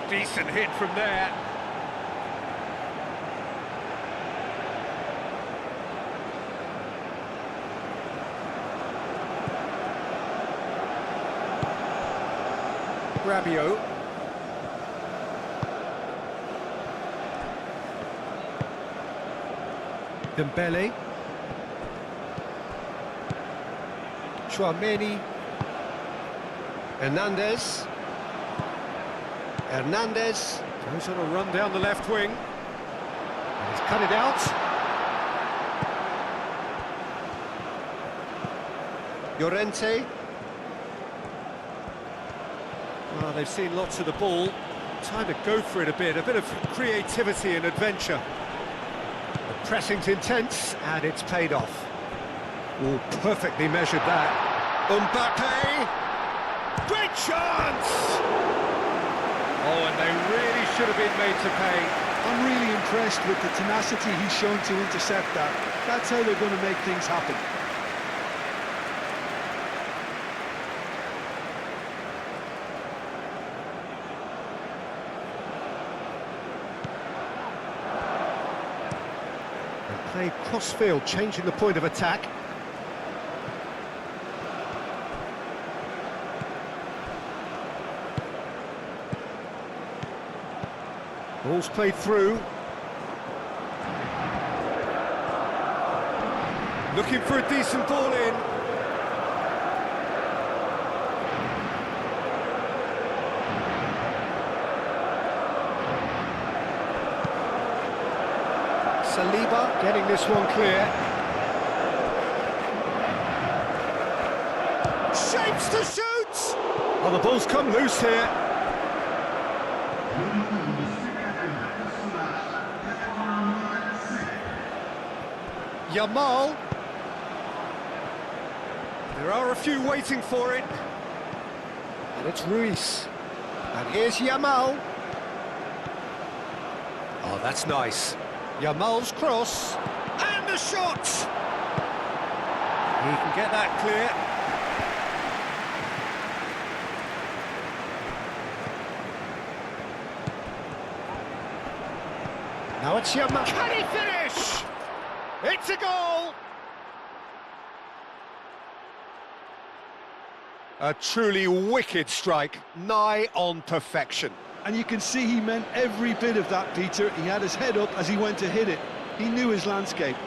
Decent hit from there. Rabiot. Dembele. Chouameni. Hernandez. Hernandez goes on a run down the left wing. And he's cut it out. Llorente. Well, they've seen lots of the ball. Time to go for it a bit of creativity and adventure. The pressing's intense, and it's paid off. Oh, perfectly measured that. Mbappe! Great chance! Oh, and they really should have been made to pay. I'm really impressed with the tenacity he's shown to intercept that. That's how they're going to make things happen. They play cross-field, changing the point of attack. Ball's played through. Looking for a decent ball in. Saliba getting this one clear. Shapes to shoot! Oh, the ball's come loose here. Yamal. There are a few waiting for it. And it's Ruiz. And here's Yamal. Oh, that's nice. Yamal's cross. And the shot! He can get that clear. Now it's Yamal. Can he finish? It's a goal! A truly wicked strike, nigh on perfection. And you can see he meant every bit of that, Peter. He had his head up as he went to hit it. He knew his landscape.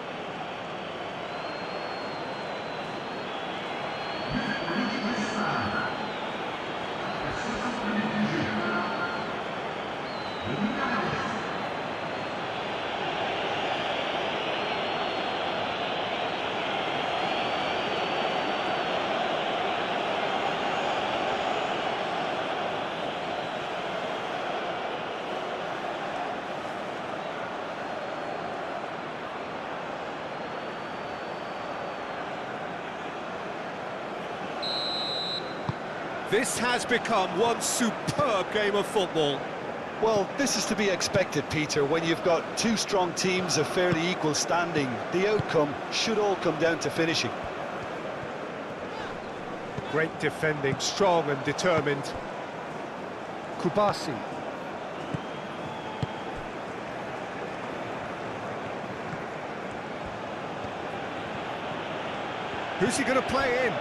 This has become one superb game of football. Well, this is to be expected, Peter. When you've got two strong teams of fairly equal standing, the outcome should all come down to finishing. Great defending, strong and determined. Kubasi. Who's he going to play in?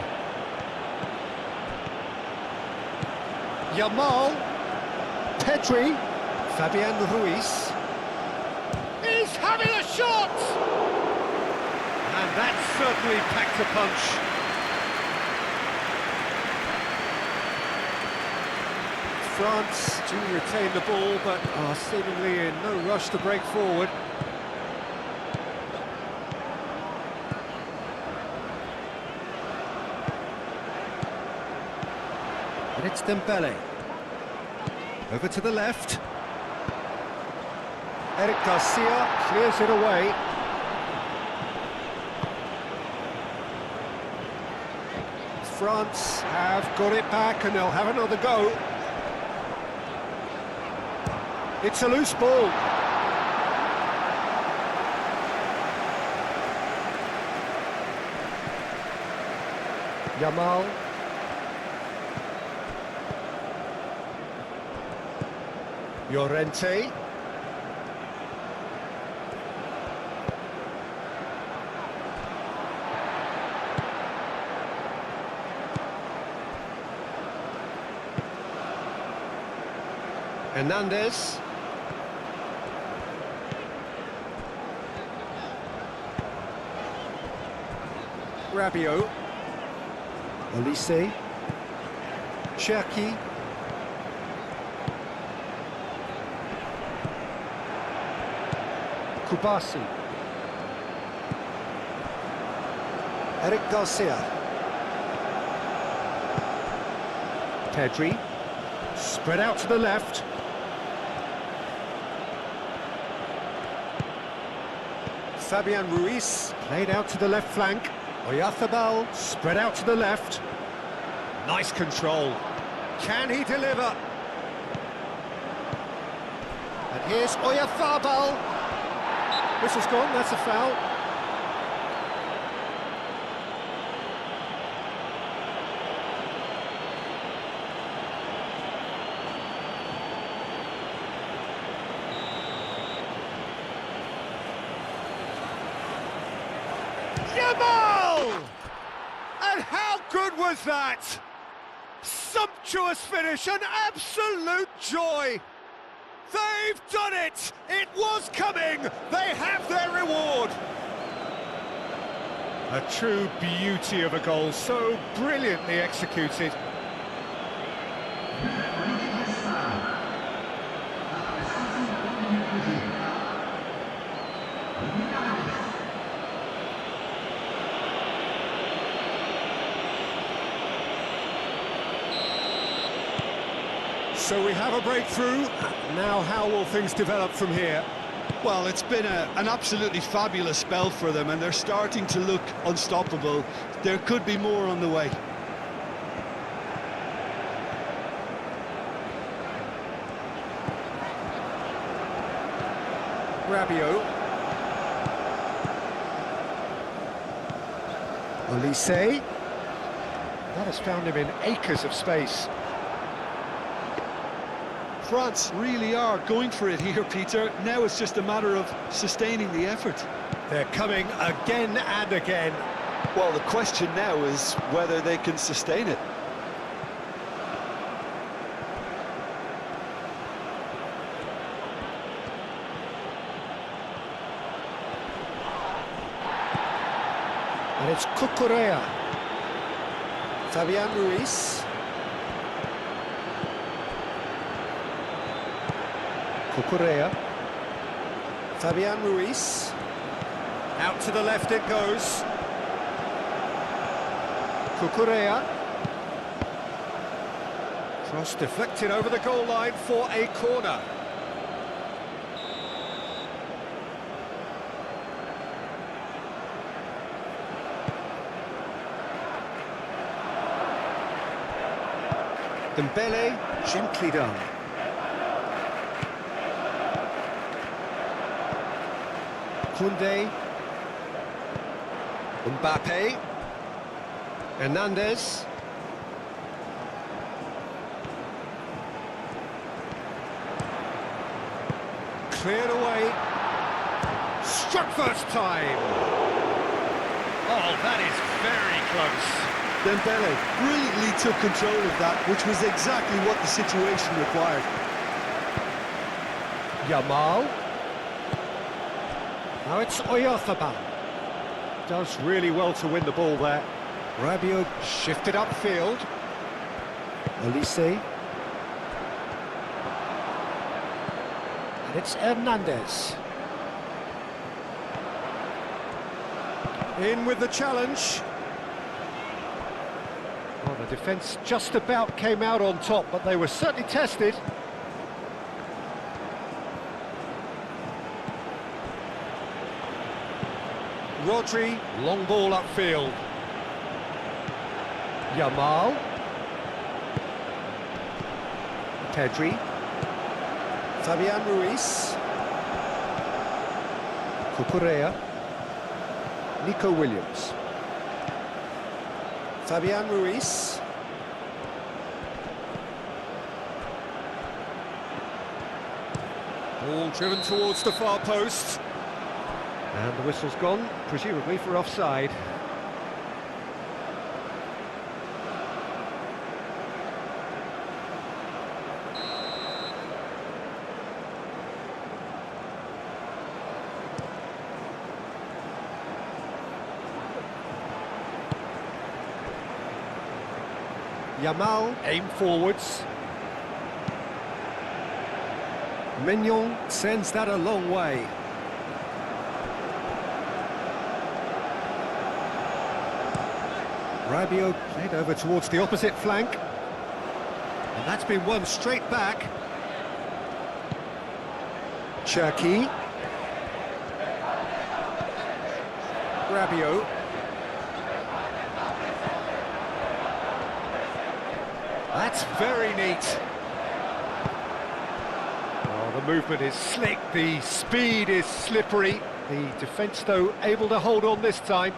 Yamal. Pedri. Fabian Ruiz. He's having a shot! And that certainly packed a punch. France do retain the ball, but are seemingly in no rush to break forward. And it's Dembele. Over to the left. Eric Garcia clears it away. France have got it back and they'll have another go. It's a loose ball. Yamal. Llorente. Hernandez. Rabiot. Olise. Cherki. Kubasi. Eric Garcia. Pedri. Spread out to the left. Fabian Ruiz played out to the left flank. Oyarzabal spread out to the left. Nice control. Can he deliver? And here's Oyarzabal. Whistle's gone, that's a foul. Yamal! And how good was that? Sumptuous finish, an absolute joy. They've done it! It was coming! They have their reward! A true beauty of a goal, so brilliantly executed. So we have a breakthrough. Now how will things develop from here? Well, it's been an absolutely fabulous spell for them, and they're starting to look unstoppable. There could be more on the way. Rabiot. Olise. That has found him in acres of space. France really are going for it here, Peter. Now it's just a matter of sustaining the effort. They're coming again and again. Well, the question now is whether they can sustain it. And it's Cucurella. Fabian Ruiz. Cucurella. Fabian Ruiz. Out to the left it goes. Cucurella. Cross deflected over the goal line for a corner. Dembele, gently done. Koundé. Mbappe. Hernandez. Cleared away. Struck first time. Oh, that is very close. Dembele brilliantly took control of that, which was exactly what the situation required. Yamal. Now it's Oyarzabal. Does really well to win the ball there. Rabiot shifted upfield. Olise. And it's Hernandez. In with the challenge. Well, the defence just about came out on top, but they were certainly tested. Rodri, long ball upfield. Yamal. Pedri. Fabian Ruiz. Cucurella. Nico Williams. Fabian Ruiz. Ball driven towards the far post. And the whistle's gone, presumably for offside. Yamal, aim forwards. Mignon sends that a long way. Rabiot played over towards the opposite flank. And that's been won straight back. Cherki. Rabiot. That's very neat. Oh, the movement is slick, the speed is slippery. The defence, though, able to hold on this time.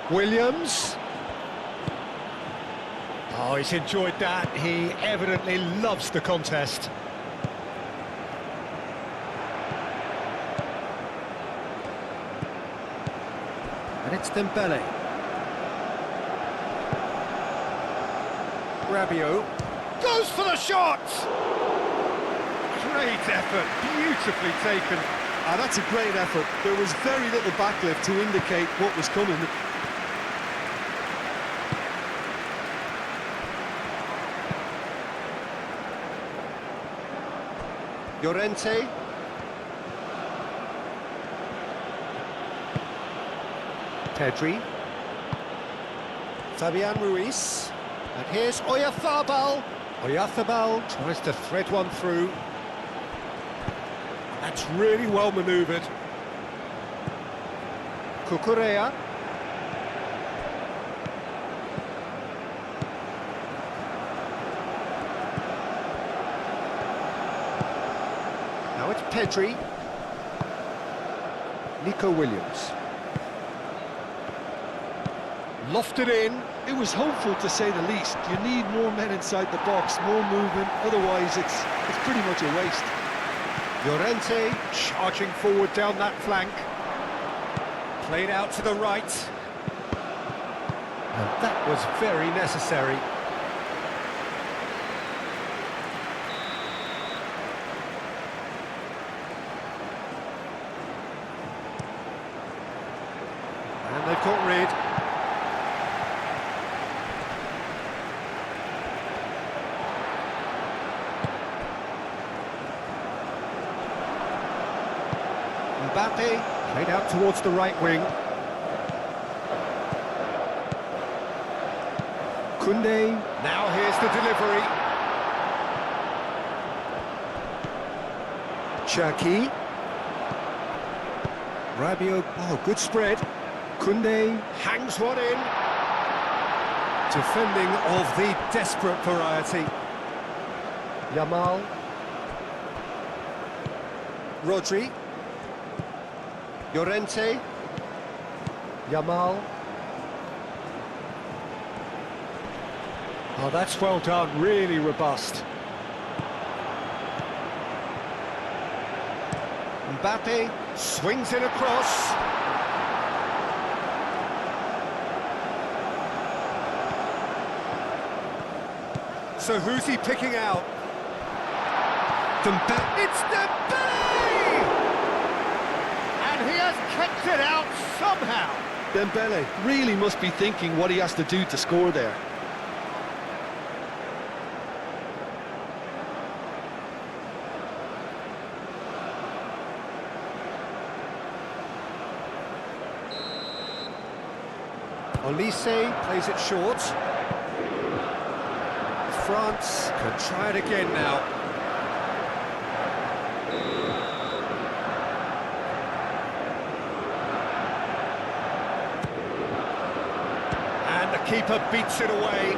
Williams. Oh, he's enjoyed that. He evidently loves the contest. And it's Dembele. Rabiot goes for the shot! Great effort, beautifully taken. That's a great effort. There was very little backlift to indicate what was coming. Llorente. Pedri. Fabian Ruiz. And here's Oyarzabal. Oyarzabal tries to thread one through. That's really well manoeuvred. Cucurella. Now it's Pedri. Nico Williams. Lofted in. It was hopeful, to say the least. You need more men inside the box, more movement, otherwise it's pretty much a waste. Llorente charging forward down that flank. Played out to the right. And that was very necessary. And they've caught rid. Mbappe played out towards the right wing. Koundé, now here's the delivery. Cherki. Rabiot, oh, good spread. Koundé hangs one in. Defending of the desperate variety. Yamal. Rodri. Llorente. Yamal. Oh, that's well done, really robust. Mbappe swings it across. So who's he picking out? It's Dembele! And he has kept it out somehow. Dembele really must be thinking what he has to do to score there. Olise plays it short. France can try it again now. And the keeper beats it away.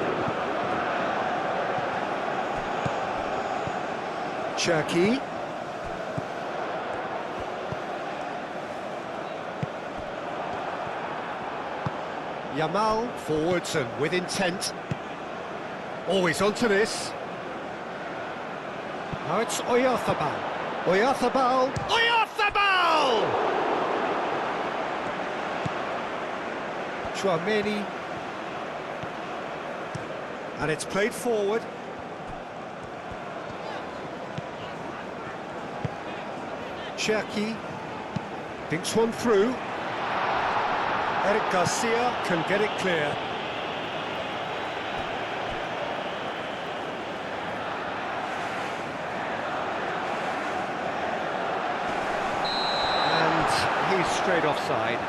Cherki. Yamal forwards and with intent. Always onto this. Now it's Oyarzabal. Oyarzabal. Oyarzabal! Chouameni. And it's played forward. Cherki thinks one through. Eric Garcia can get it clear. And he's straight offside.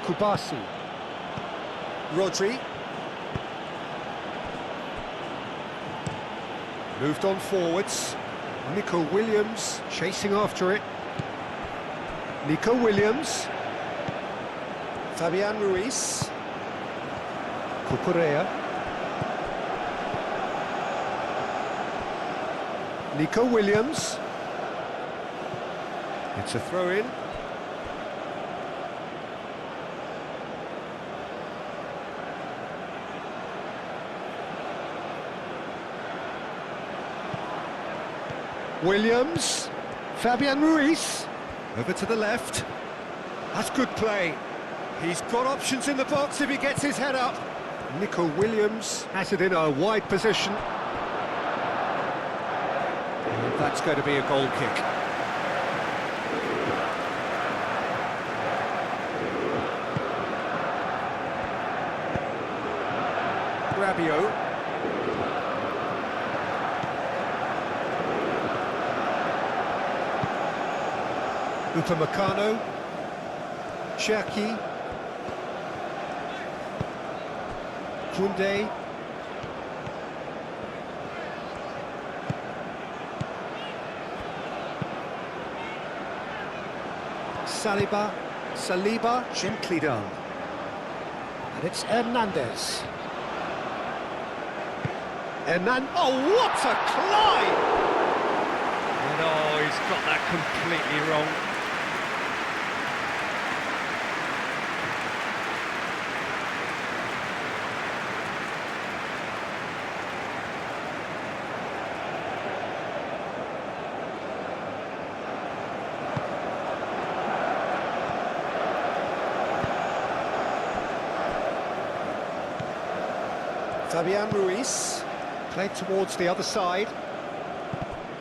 Kubasi. Rodri. Moved on forwards. Nico Williams chasing after it. Nico Williams. Fabian Ruiz. Cucurella. Nico Williams. It's a throw-in. Williams, Fabian Ruiz, over to the left. That's good play. He's got options in the box if he gets his head up. Nico Williams has it in a wide position. And that's going to be a goal kick. Rabiot. Upamecano, Cherki, Koundé, Saliba, gently done. And it's Hernandez. Oh, what a climb! And oh, he's got that completely wrong. Fabian Ruiz, played towards the other side.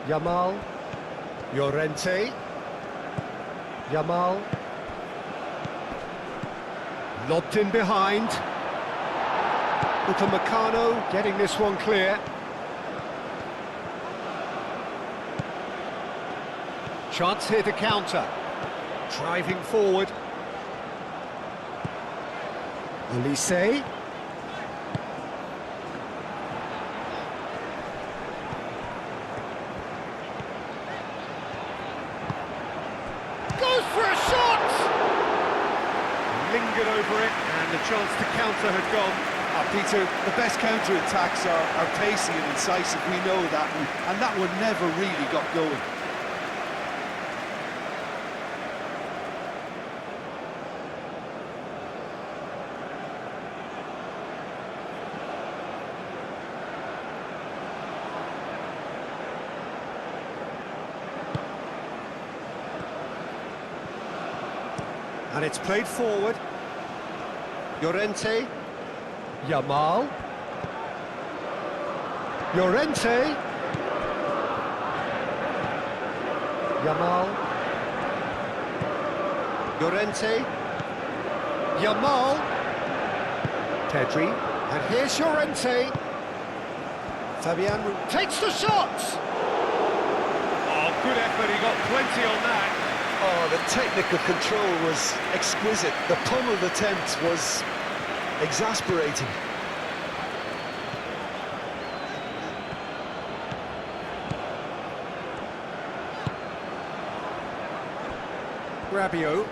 Yamal, Llorente, Yamal, lobbed in behind. Upamecano getting this one clear. Chance here to counter. Driving forward. Olise. Goes for a shot! Lingered over it, and the chance to counter had gone. Peter, the best counter-attacks are pacey and incisive, we know that, and that one never really got going. And it's played forward. Llorente. Yamal. Llorente. Yamal. Llorente. Yamal. Pedri. And here's Llorente. Fabian takes the shot! Oh, good effort, he got plenty on that. Oh, the technical control was exquisite. The pummeled attempt was exasperating. Rabiot.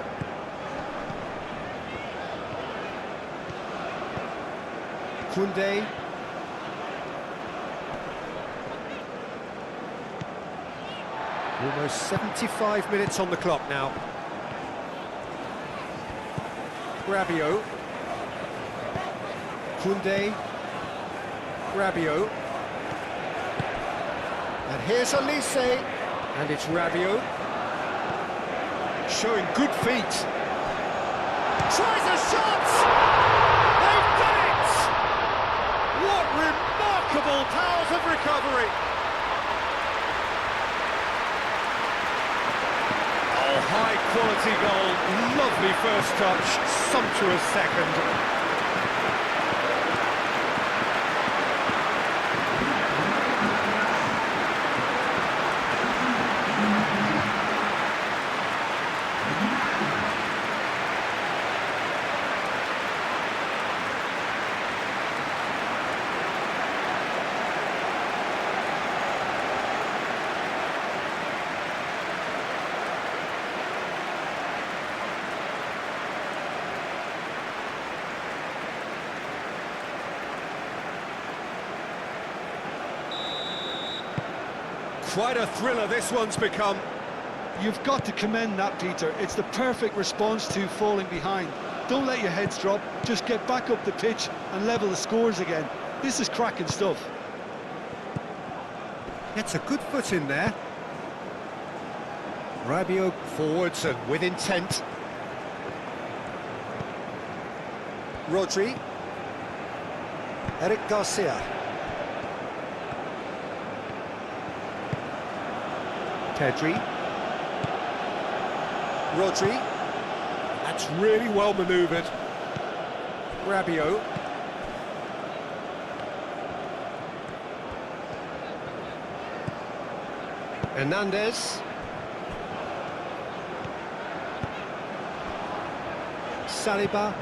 Koundé. Almost 75 minutes on the clock now. Rabiot. Koundé. Rabiot. And here's Olise. And it's Rabiot. Showing good feet. Tries a shot! They've done it! What remarkable powers of recovery! Oh, high quality goal, lovely first touch, sumptuous second. Quite a thriller this one's become. You've got to commend that, Peter. It's the perfect response to falling behind. Don't let your heads drop, just get back up the pitch and level the scores again. This is cracking stuff. Gets a good foot in there. Rabiot forwards and with intent. Rodri. Eric Garcia. Pedri. Rodri. That's really well manoeuvred. Rabiot. Hernandez. Saliba.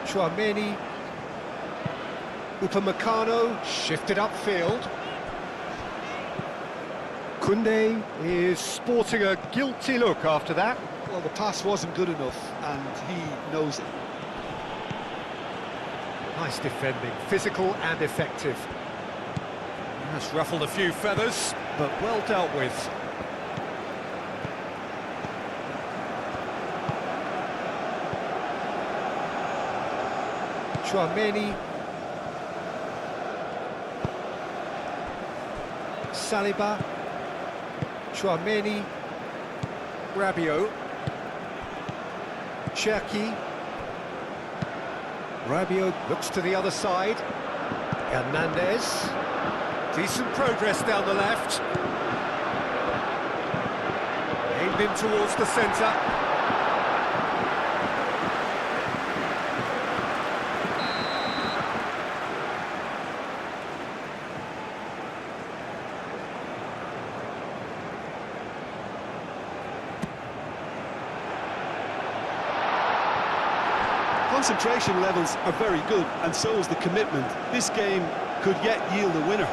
Tchouaméni. Upamecano shifted upfield. Koundé is sporting a guilty look after that. Well, the pass wasn't good enough, and he knows it. Nice defending, physical and effective. That's ruffled a few feathers, but well dealt with. Tchouaméni. Saliba. Tchouaméni. Rabiot. Cherki. Rabiot looks to the other side. Hernandez. Decent progress down the left. Aimed in towards the centre. Concentration levels are very good, and so is the commitment. This game could yet yield a winner.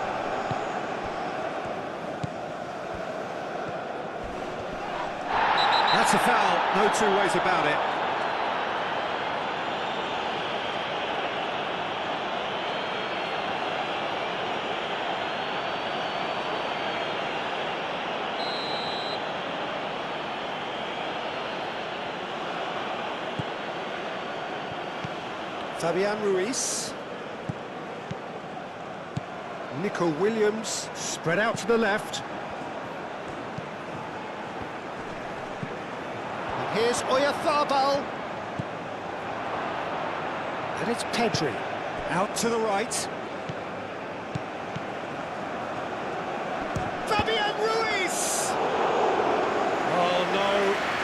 That's a foul, no two ways about it. Fabian Ruiz. Nico Williams, spread out to the left. And here's Oyarzabal. And it's Pedri, out to the right. Fabian Ruiz! Oh no,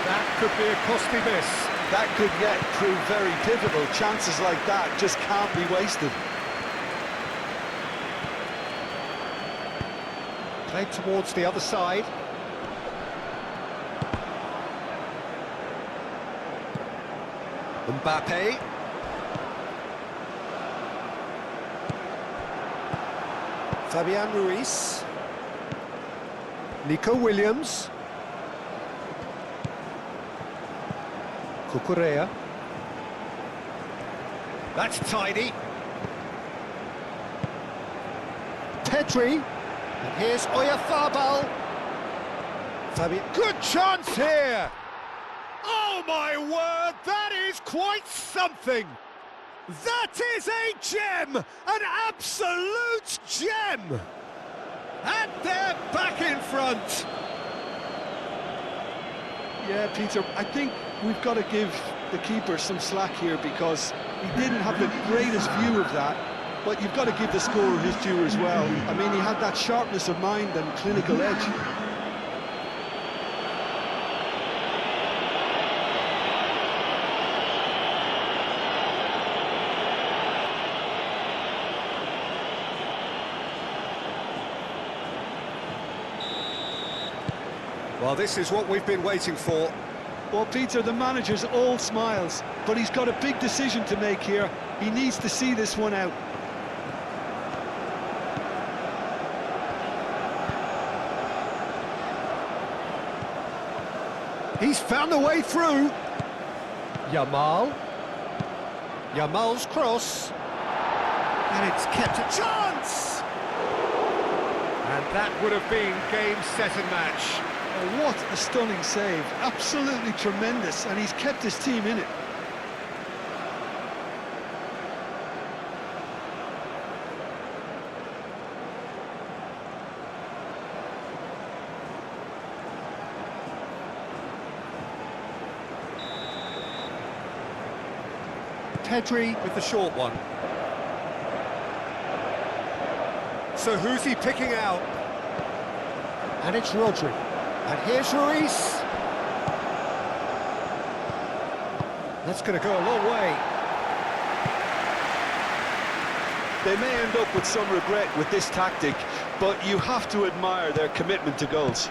that could be a costly miss. That could yet prove very pivotal. Chances like that just can't be wasted. Played towards the other side. Mbappe. Fabian Ruiz. Nico Williams. Cucurella. That's tidy. Pedri. And here's Oyarzabal. Fabian. Good chance here! Oh my word, that is quite something! That is a gem! An absolute gem! And they're back in front! Yeah, Peter, I think we've got to give the keeper some slack here because he didn't have the greatest view of that, but you've got to give the scorer his due as well. I mean, he had that sharpness of mind and clinical edge. Well, this is what we've been waiting for. Well, Peter, the manager's all smiles, but he's got a big decision to make here. He needs to see this one out. He's found a way through. Yamal. Yamal's cross. And it's kept a chance! And that would have been game, set and match. Oh, what a stunning save. Absolutely tremendous, and he's kept his team in it. Pedri with the short one. So who's he picking out? And it's Rodri. And here's Ruiz. That's going to go a long way. They may end up with some regret with this tactic, but you have to admire their commitment to goals.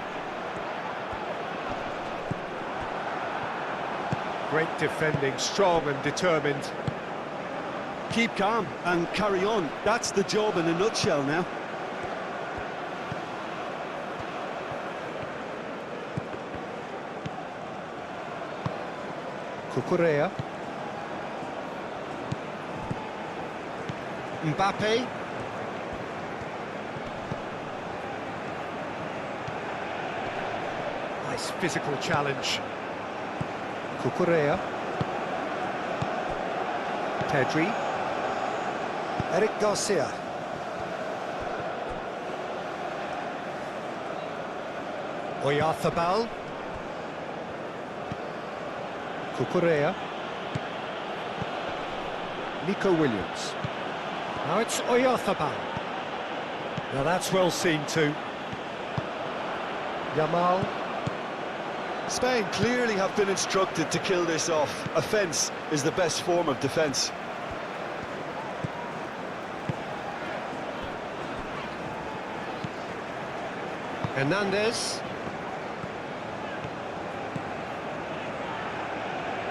Great defending, strong and determined. Keep calm and carry on. That's the job in a nutshell now. Cucurella. Mbappe. Nice physical challenge. Cucurella. Pedri. Eric Garcia. Oyarzabal. Cucurella. Nico Williams. Now it's Oyarzabal. Now that's well seen too. Yamal. Spain clearly have been instructed to kill this off. Offence is the best form of defence. Hernandez.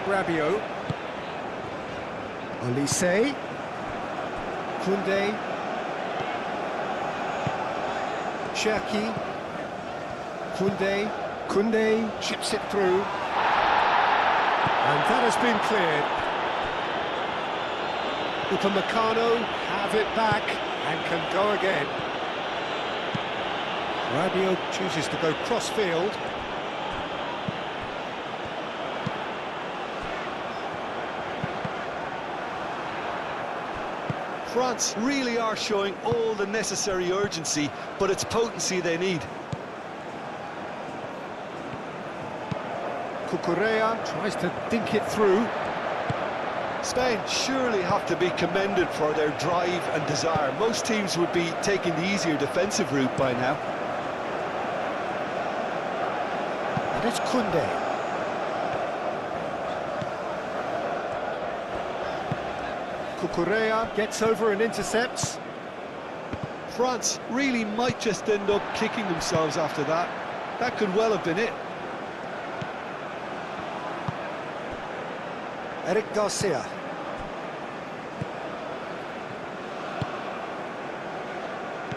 Rabiot. Olise. Koundé. Cherki. Koundé. Koundé chips it through. And that has been cleared. Upamecano have it back and can go again. Rabiot chooses to go cross-field. France really are showing all the necessary urgency, but it's potency they need. Cucurella tries to dink it through. Spain surely have to be commended for their drive and desire. Most teams would be taking the easier defensive route by now. And it's Koundé. Cucurella gets over and intercepts. France really might just end up kicking themselves after that. That could well have been it. Eric Garcia.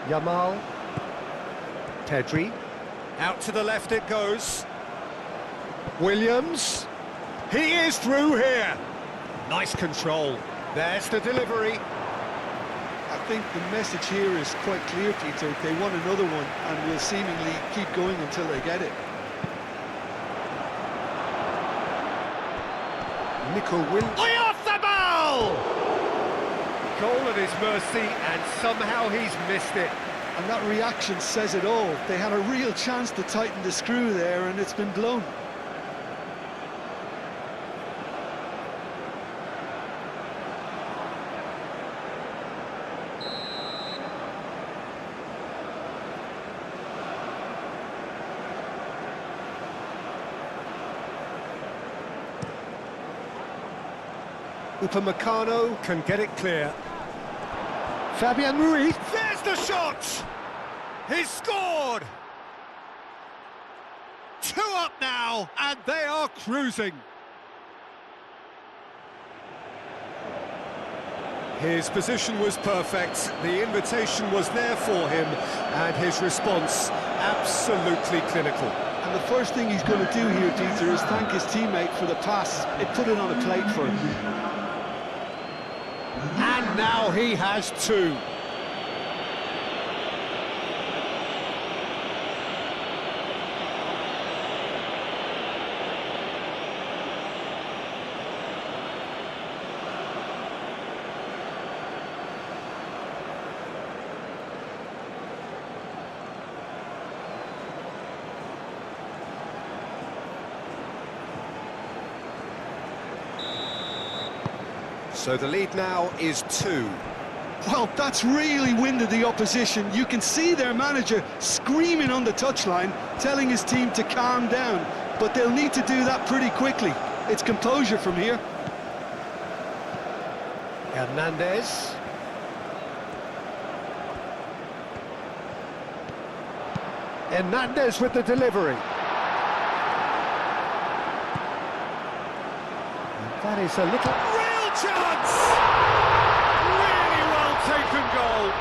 Yamal. Pedri. Out to the left it goes. Williams. He is through here. Nice control. There's the delivery. I think the message here is quite clear, Peter. They want another one and will seemingly keep going until they get it. Nico Williams. Oyarzabal! Goal at his mercy, and somehow he's missed it. And that reaction says it all. They had a real chance to tighten the screw there, and it's been blown. Upamecano can get it clear. Fabian Ruiz, there's the shot! He's scored! 2 up now, and they are cruising. His position was perfect, the invitation was there for him, and his response absolutely clinical. And the first thing he's going to do here, Dieter, is thank his teammate for the pass. It put it on a plate for him. And now he has 2. So the lead now is 2. Well, that's really winded the opposition. You can see their manager screaming on the touchline, telling his team to calm down. But they'll need to do that pretty quickly. It's composure from here. Hernandez. Hernandez with the delivery. And that is a little... Real chance! Really well taken goal.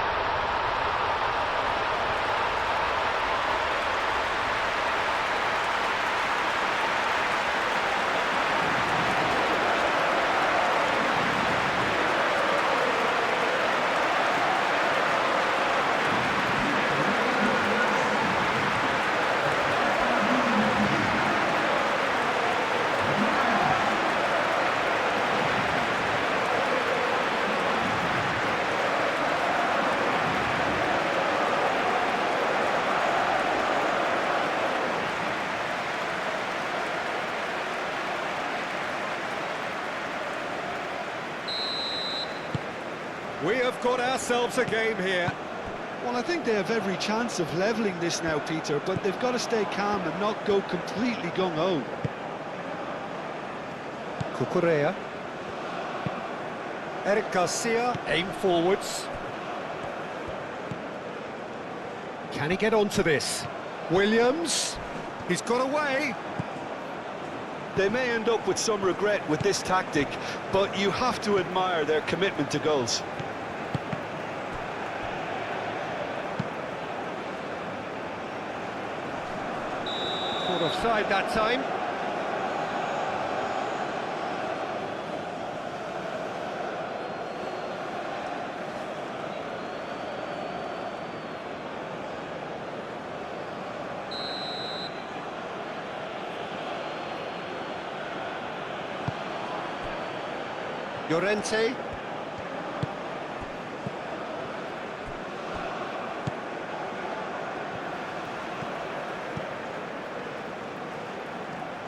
We have got ourselves a game here. Well, I think they have every chance of levelling this now, Peter, but they've got to stay calm and not go completely gung-ho. Cucurella. Eric Garcia, aim forwards. Can he get onto this? Williams, he's got away. They may end up with some regret with this tactic, but you have to admire their commitment to goals. Caught offside that time. Llorente.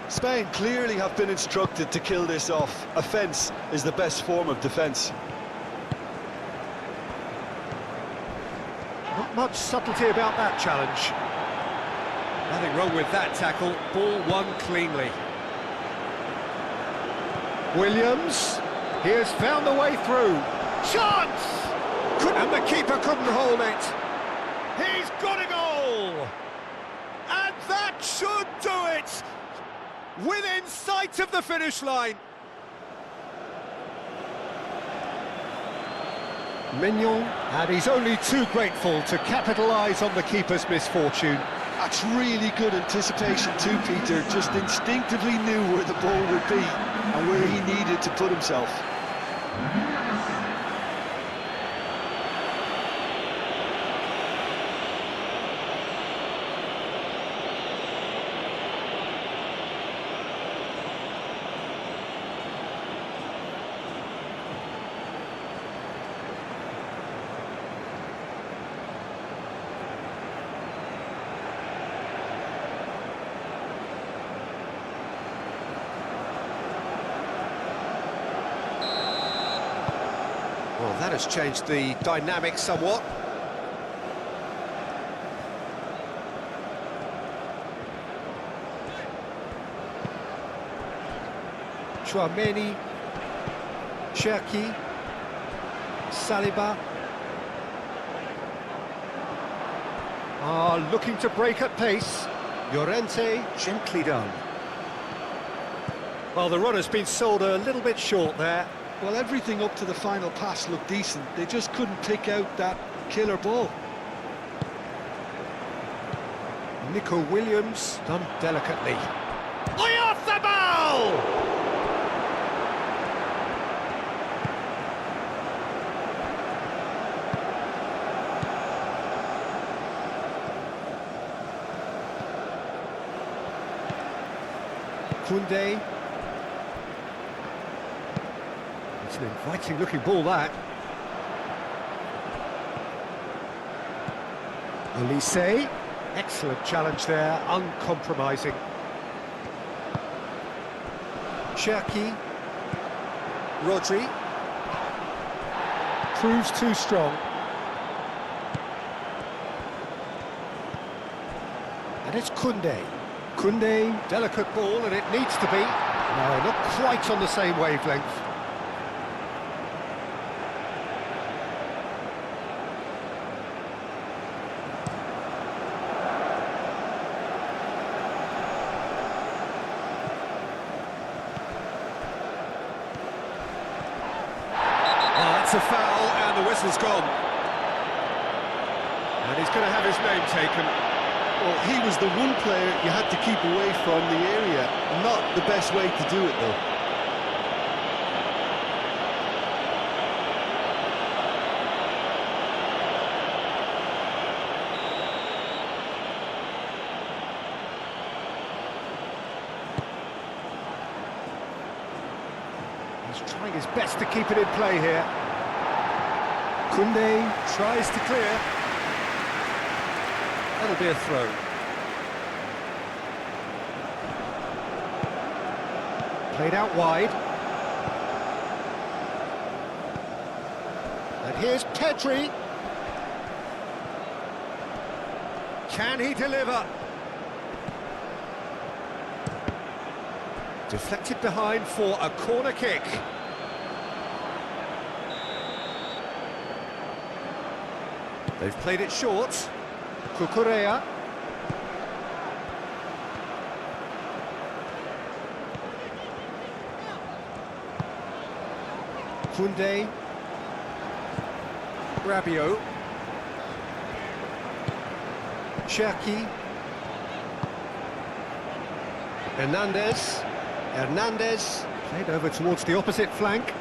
Spain clearly have been instructed to kill this off. Offence is the best form of defence. Not much subtlety about that challenge. Nothing wrong with that tackle. Ball won cleanly. Williams. He has found the way through. Chance! And the keeper couldn't hold it. He's got a goal! And that should do it! Within sight of the finish line. Mignon, and he's only too grateful to capitalise on the keeper's misfortune. That's really good anticipation too, Peter. Just instinctively knew where the ball would be and where he needed to put himself. Well, that has changed the dynamic somewhat. Chouameni, Cherki, Saliba. Looking to break at pace. Llorente, gently done. Well, the run has been sold a little bit short there. Well, everything up to the final pass looked decent. They just couldn't pick out that killer ball. Nico Williams, done delicately. Oyarzabal! Koundé. It's an inviting-looking ball, that. Olise. Excellent challenge there, uncompromising. Cherki. Rodri. Proves too strong. And it's Koundé. Koundé, delicate ball, and it needs to be. No, not quite on the same wavelength. It's a foul, and the whistle's gone. And he's going to have his name taken. Well, he was the one player you had to keep away from the area. Not the best way to do it, though. He's trying his best to keep it in play here. Koundé tries to clear. That'll be a throw. Played out wide. And here's Pedri. Can he deliver? Deflected behind for a corner kick. They've played it short. Cucurella. Koundé. Rabiot. Cherki. Hernandez. Played over towards the opposite flank.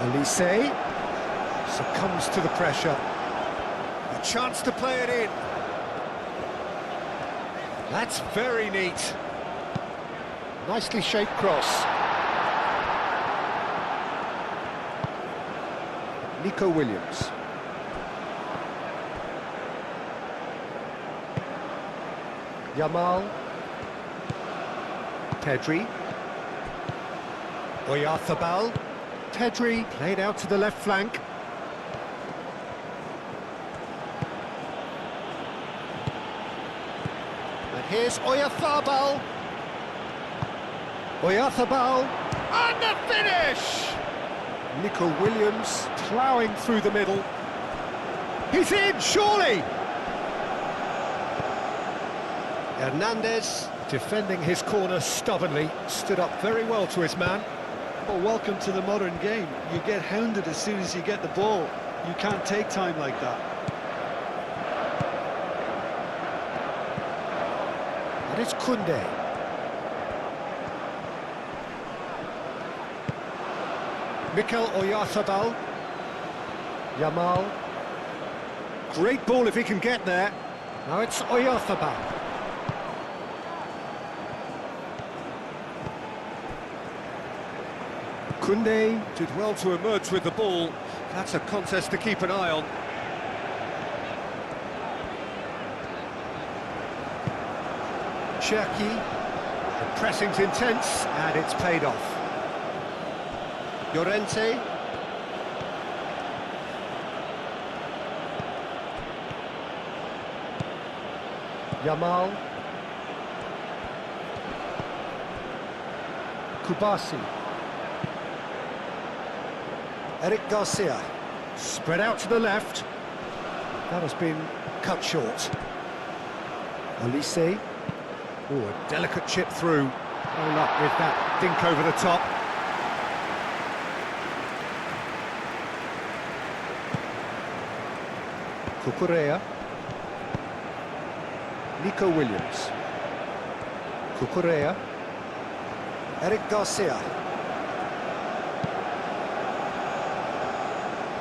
Olise succumbs to the pressure. A chance to play it in. That's very neat. Nicely shaped cross. Nico Williams. Yamal. Pedri. Oyarzabal. Pedri played out to the left flank. And here's Oyarzabal. Oyarzabal. And the finish! Nico Williams ploughing through the middle. He's in, surely! Hernandez, defending his corner stubbornly, stood up very well to his man. Well, welcome to the modern game. You get hounded as soon as you get the ball. You can't take time like that. And it's Koundé. Mikel Oyarzabal. Yamal. Great ball if he can get there. Now it's Oyarzabal. Koundé did well to emerge with the ball. That's a contest to keep an eye on. Cherki. The pressing's intense and it's paid off. Llorente. Yamal. Kubasi. Eric Garcia. Spread out to the left. That has been cut short. Olise. Oh, a delicate chip through. No luck with that dink over the top. Cucurella. Nico Williams. Cucurella. Eric Garcia.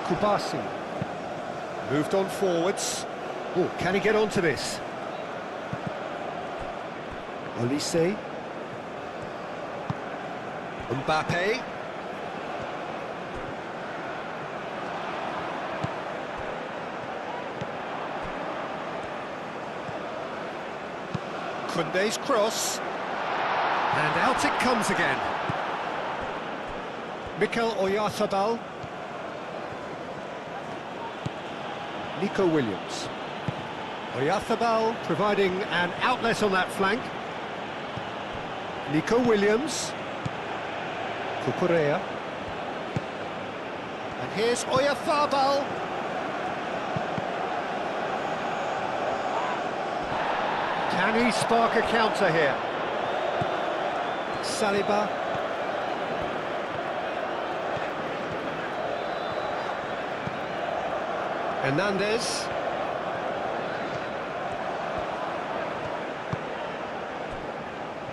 Kubasi. Moved on forwards. Oh, can he get onto this? Olise. Mbappe. Koundé's cross. And out it comes again. Mikel Oyarzabal. Nico Williams. Oyarzabal providing an outlet on that flank. Nico Williams. Cucurella. And here's Oyarzabal. Can he spark a counter here? Saliba. Hernandez.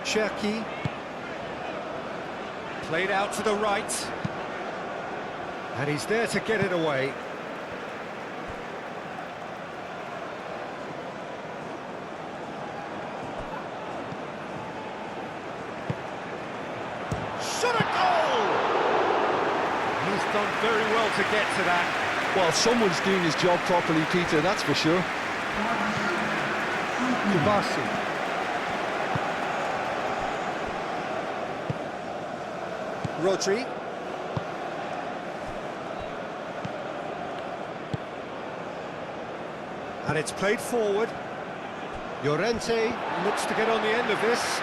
Cherki. Played out to the right. And he's there to get it away. Shot a goal! He's done very well to get to that. Well, someone's doing his job properly, Peter, that's for sure. Kubasi. Rodri. And it's played forward. Llorente looks to get on the end of this.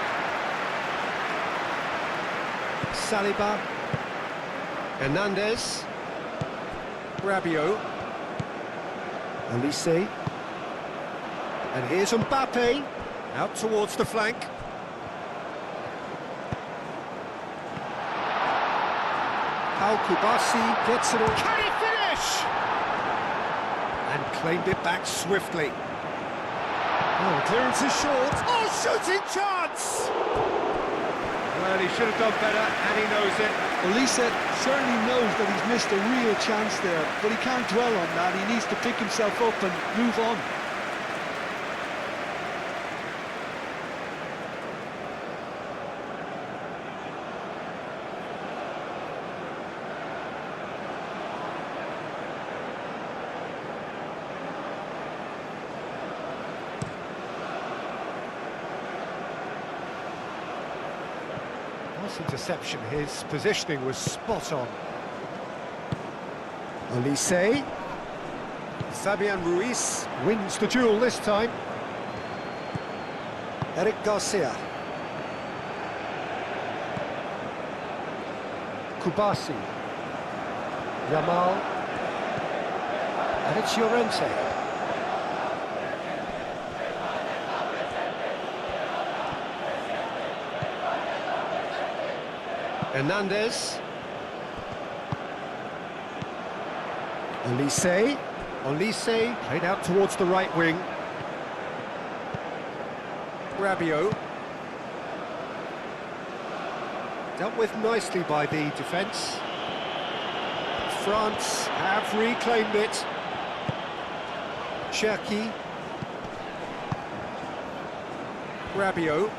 Saliba. Hernandez. Rabiot. Olise. And here's Mbappe. Out towards the flank. Al-Kubasi gets it all. Can he finish? And claimed it back swiftly. Oh, the clearance is short. Oh, shooting chance! Well, he should have done better, and he knows it. Olise certainly knows that he's missed a real chance there, but he can't dwell on that. He needs to pick himself up and move on. Nice interception, his positioning was spot on. Olise. Fabian Ruiz wins the duel this time. Eric Garcia. Kubasi. Yamal. And it's Llorente. Hernandez. Olise. Olise played out towards the right wing. Rabiot. Dealt with nicely by the defence. France have reclaimed it. Cherki. Rabiot.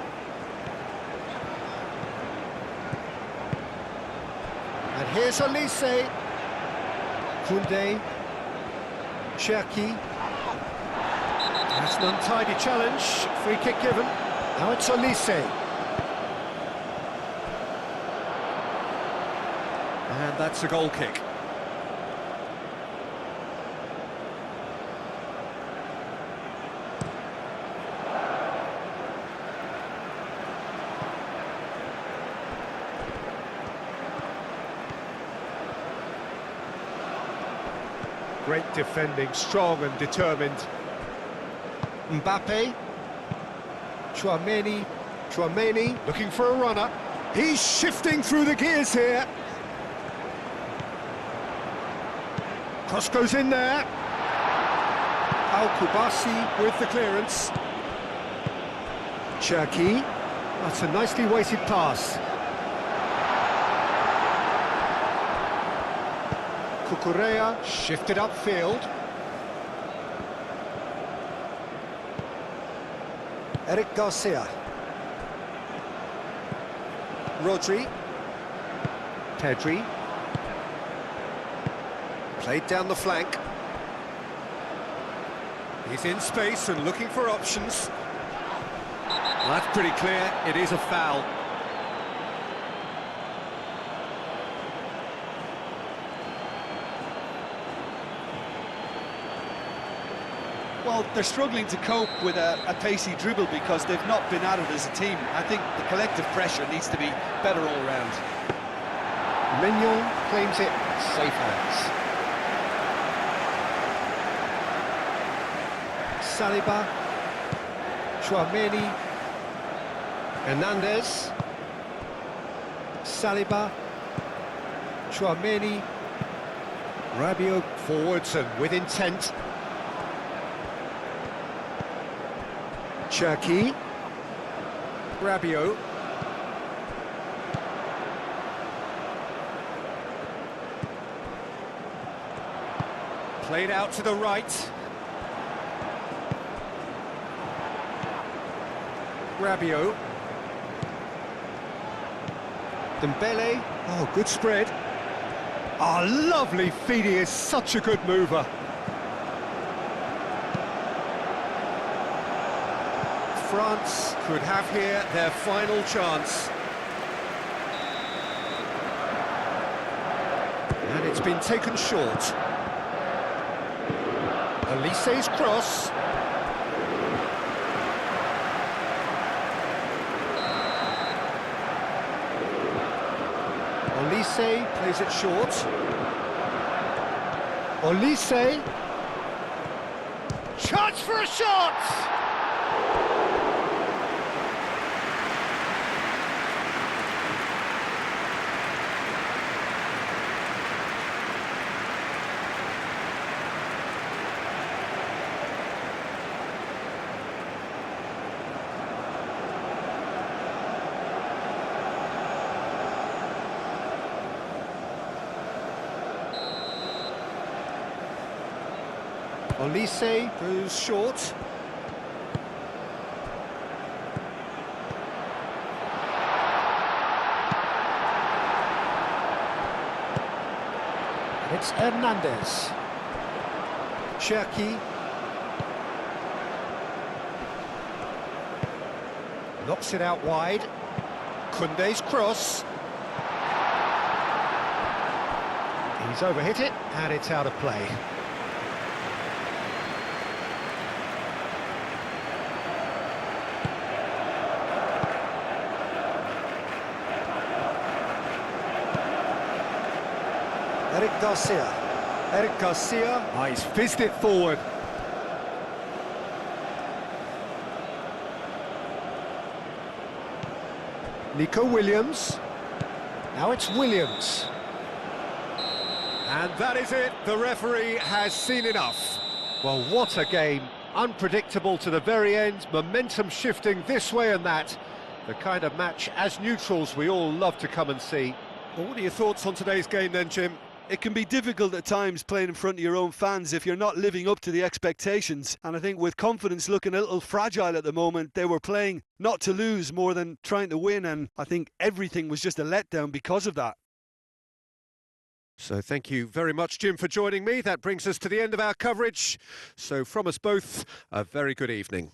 And here's Olise. Koundé. Cherki. That's an untidy challenge. Free kick given. Now it's Olise. And that's a goal kick. Great defending, strong and determined. Mbappe. Chouameni looking for a runner. He's shifting through the gears here. Cross goes in there. Al-Kubasi with the clearance. Cherki. That's a nicely weighted pass. Cucurella shifted upfield. Eric Garcia. Rodri. Pedri. Played down the flank. He's in space and looking for options. Well, that's pretty clear. It is a foul. Well, they're struggling to cope with a pacey dribble because they've not been at it as a team. I think the collective pressure needs to be better all round. Mignon claims it, safe hands. Saliba. Chouameni. Hernandez. Saliba. Chouameni. Rabiot forwards and with intent. Cherki. Rabiot. Played out to the right. Rabiot. Dembele. Oh, good spread. Oh, lovely feed. He is such a good mover. France could have here their final chance. And it's been taken short. Olise's cross. Olise plays it short. Olise. Chance for a shot! Olise goes short. It's Hernandez. Cherki. Knocks it out wide. Koundé's cross. He's overhit it, and it's out of play. Eric Garcia. Oh, he's fizzed it forward. Nico Williams. Now it's Williams. And that is it. The referee has seen enough. Well, what a game. Unpredictable to the very end. Momentum shifting this way and that. The kind of match, as neutrals, we all love to come and see. Well, what are your thoughts on today's game then, Jim? It can be difficult at times playing in front of your own fans if you're not living up to the expectations. And I think with confidence looking a little fragile at the moment, they were playing not to lose more than trying to win. And I think everything was just a letdown because of that. So thank you very much, Jim, for joining me. That brings us to the end of our coverage. So from us both, a very good evening.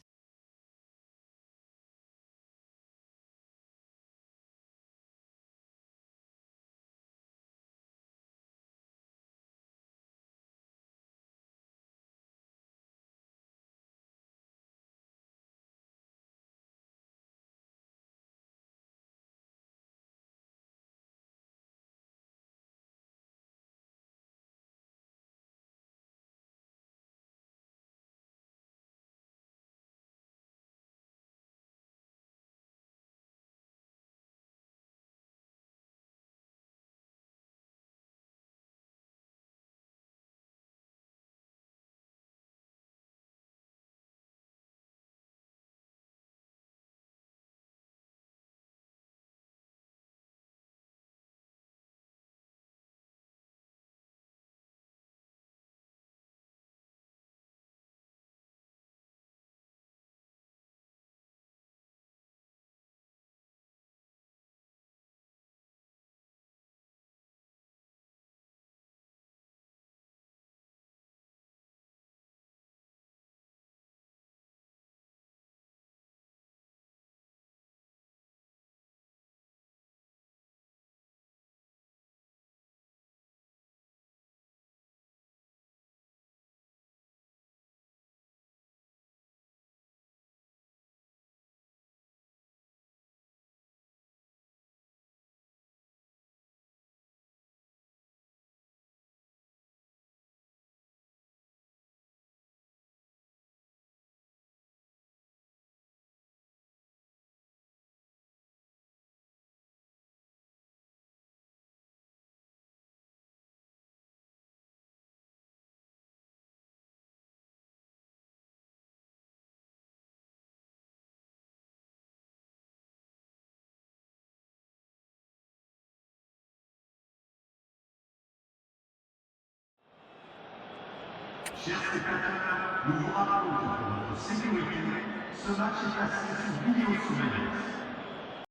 Chers spectateurs, nous vous rappelons que pour notre sécurité, ce match est passé sous vidéosurveillance.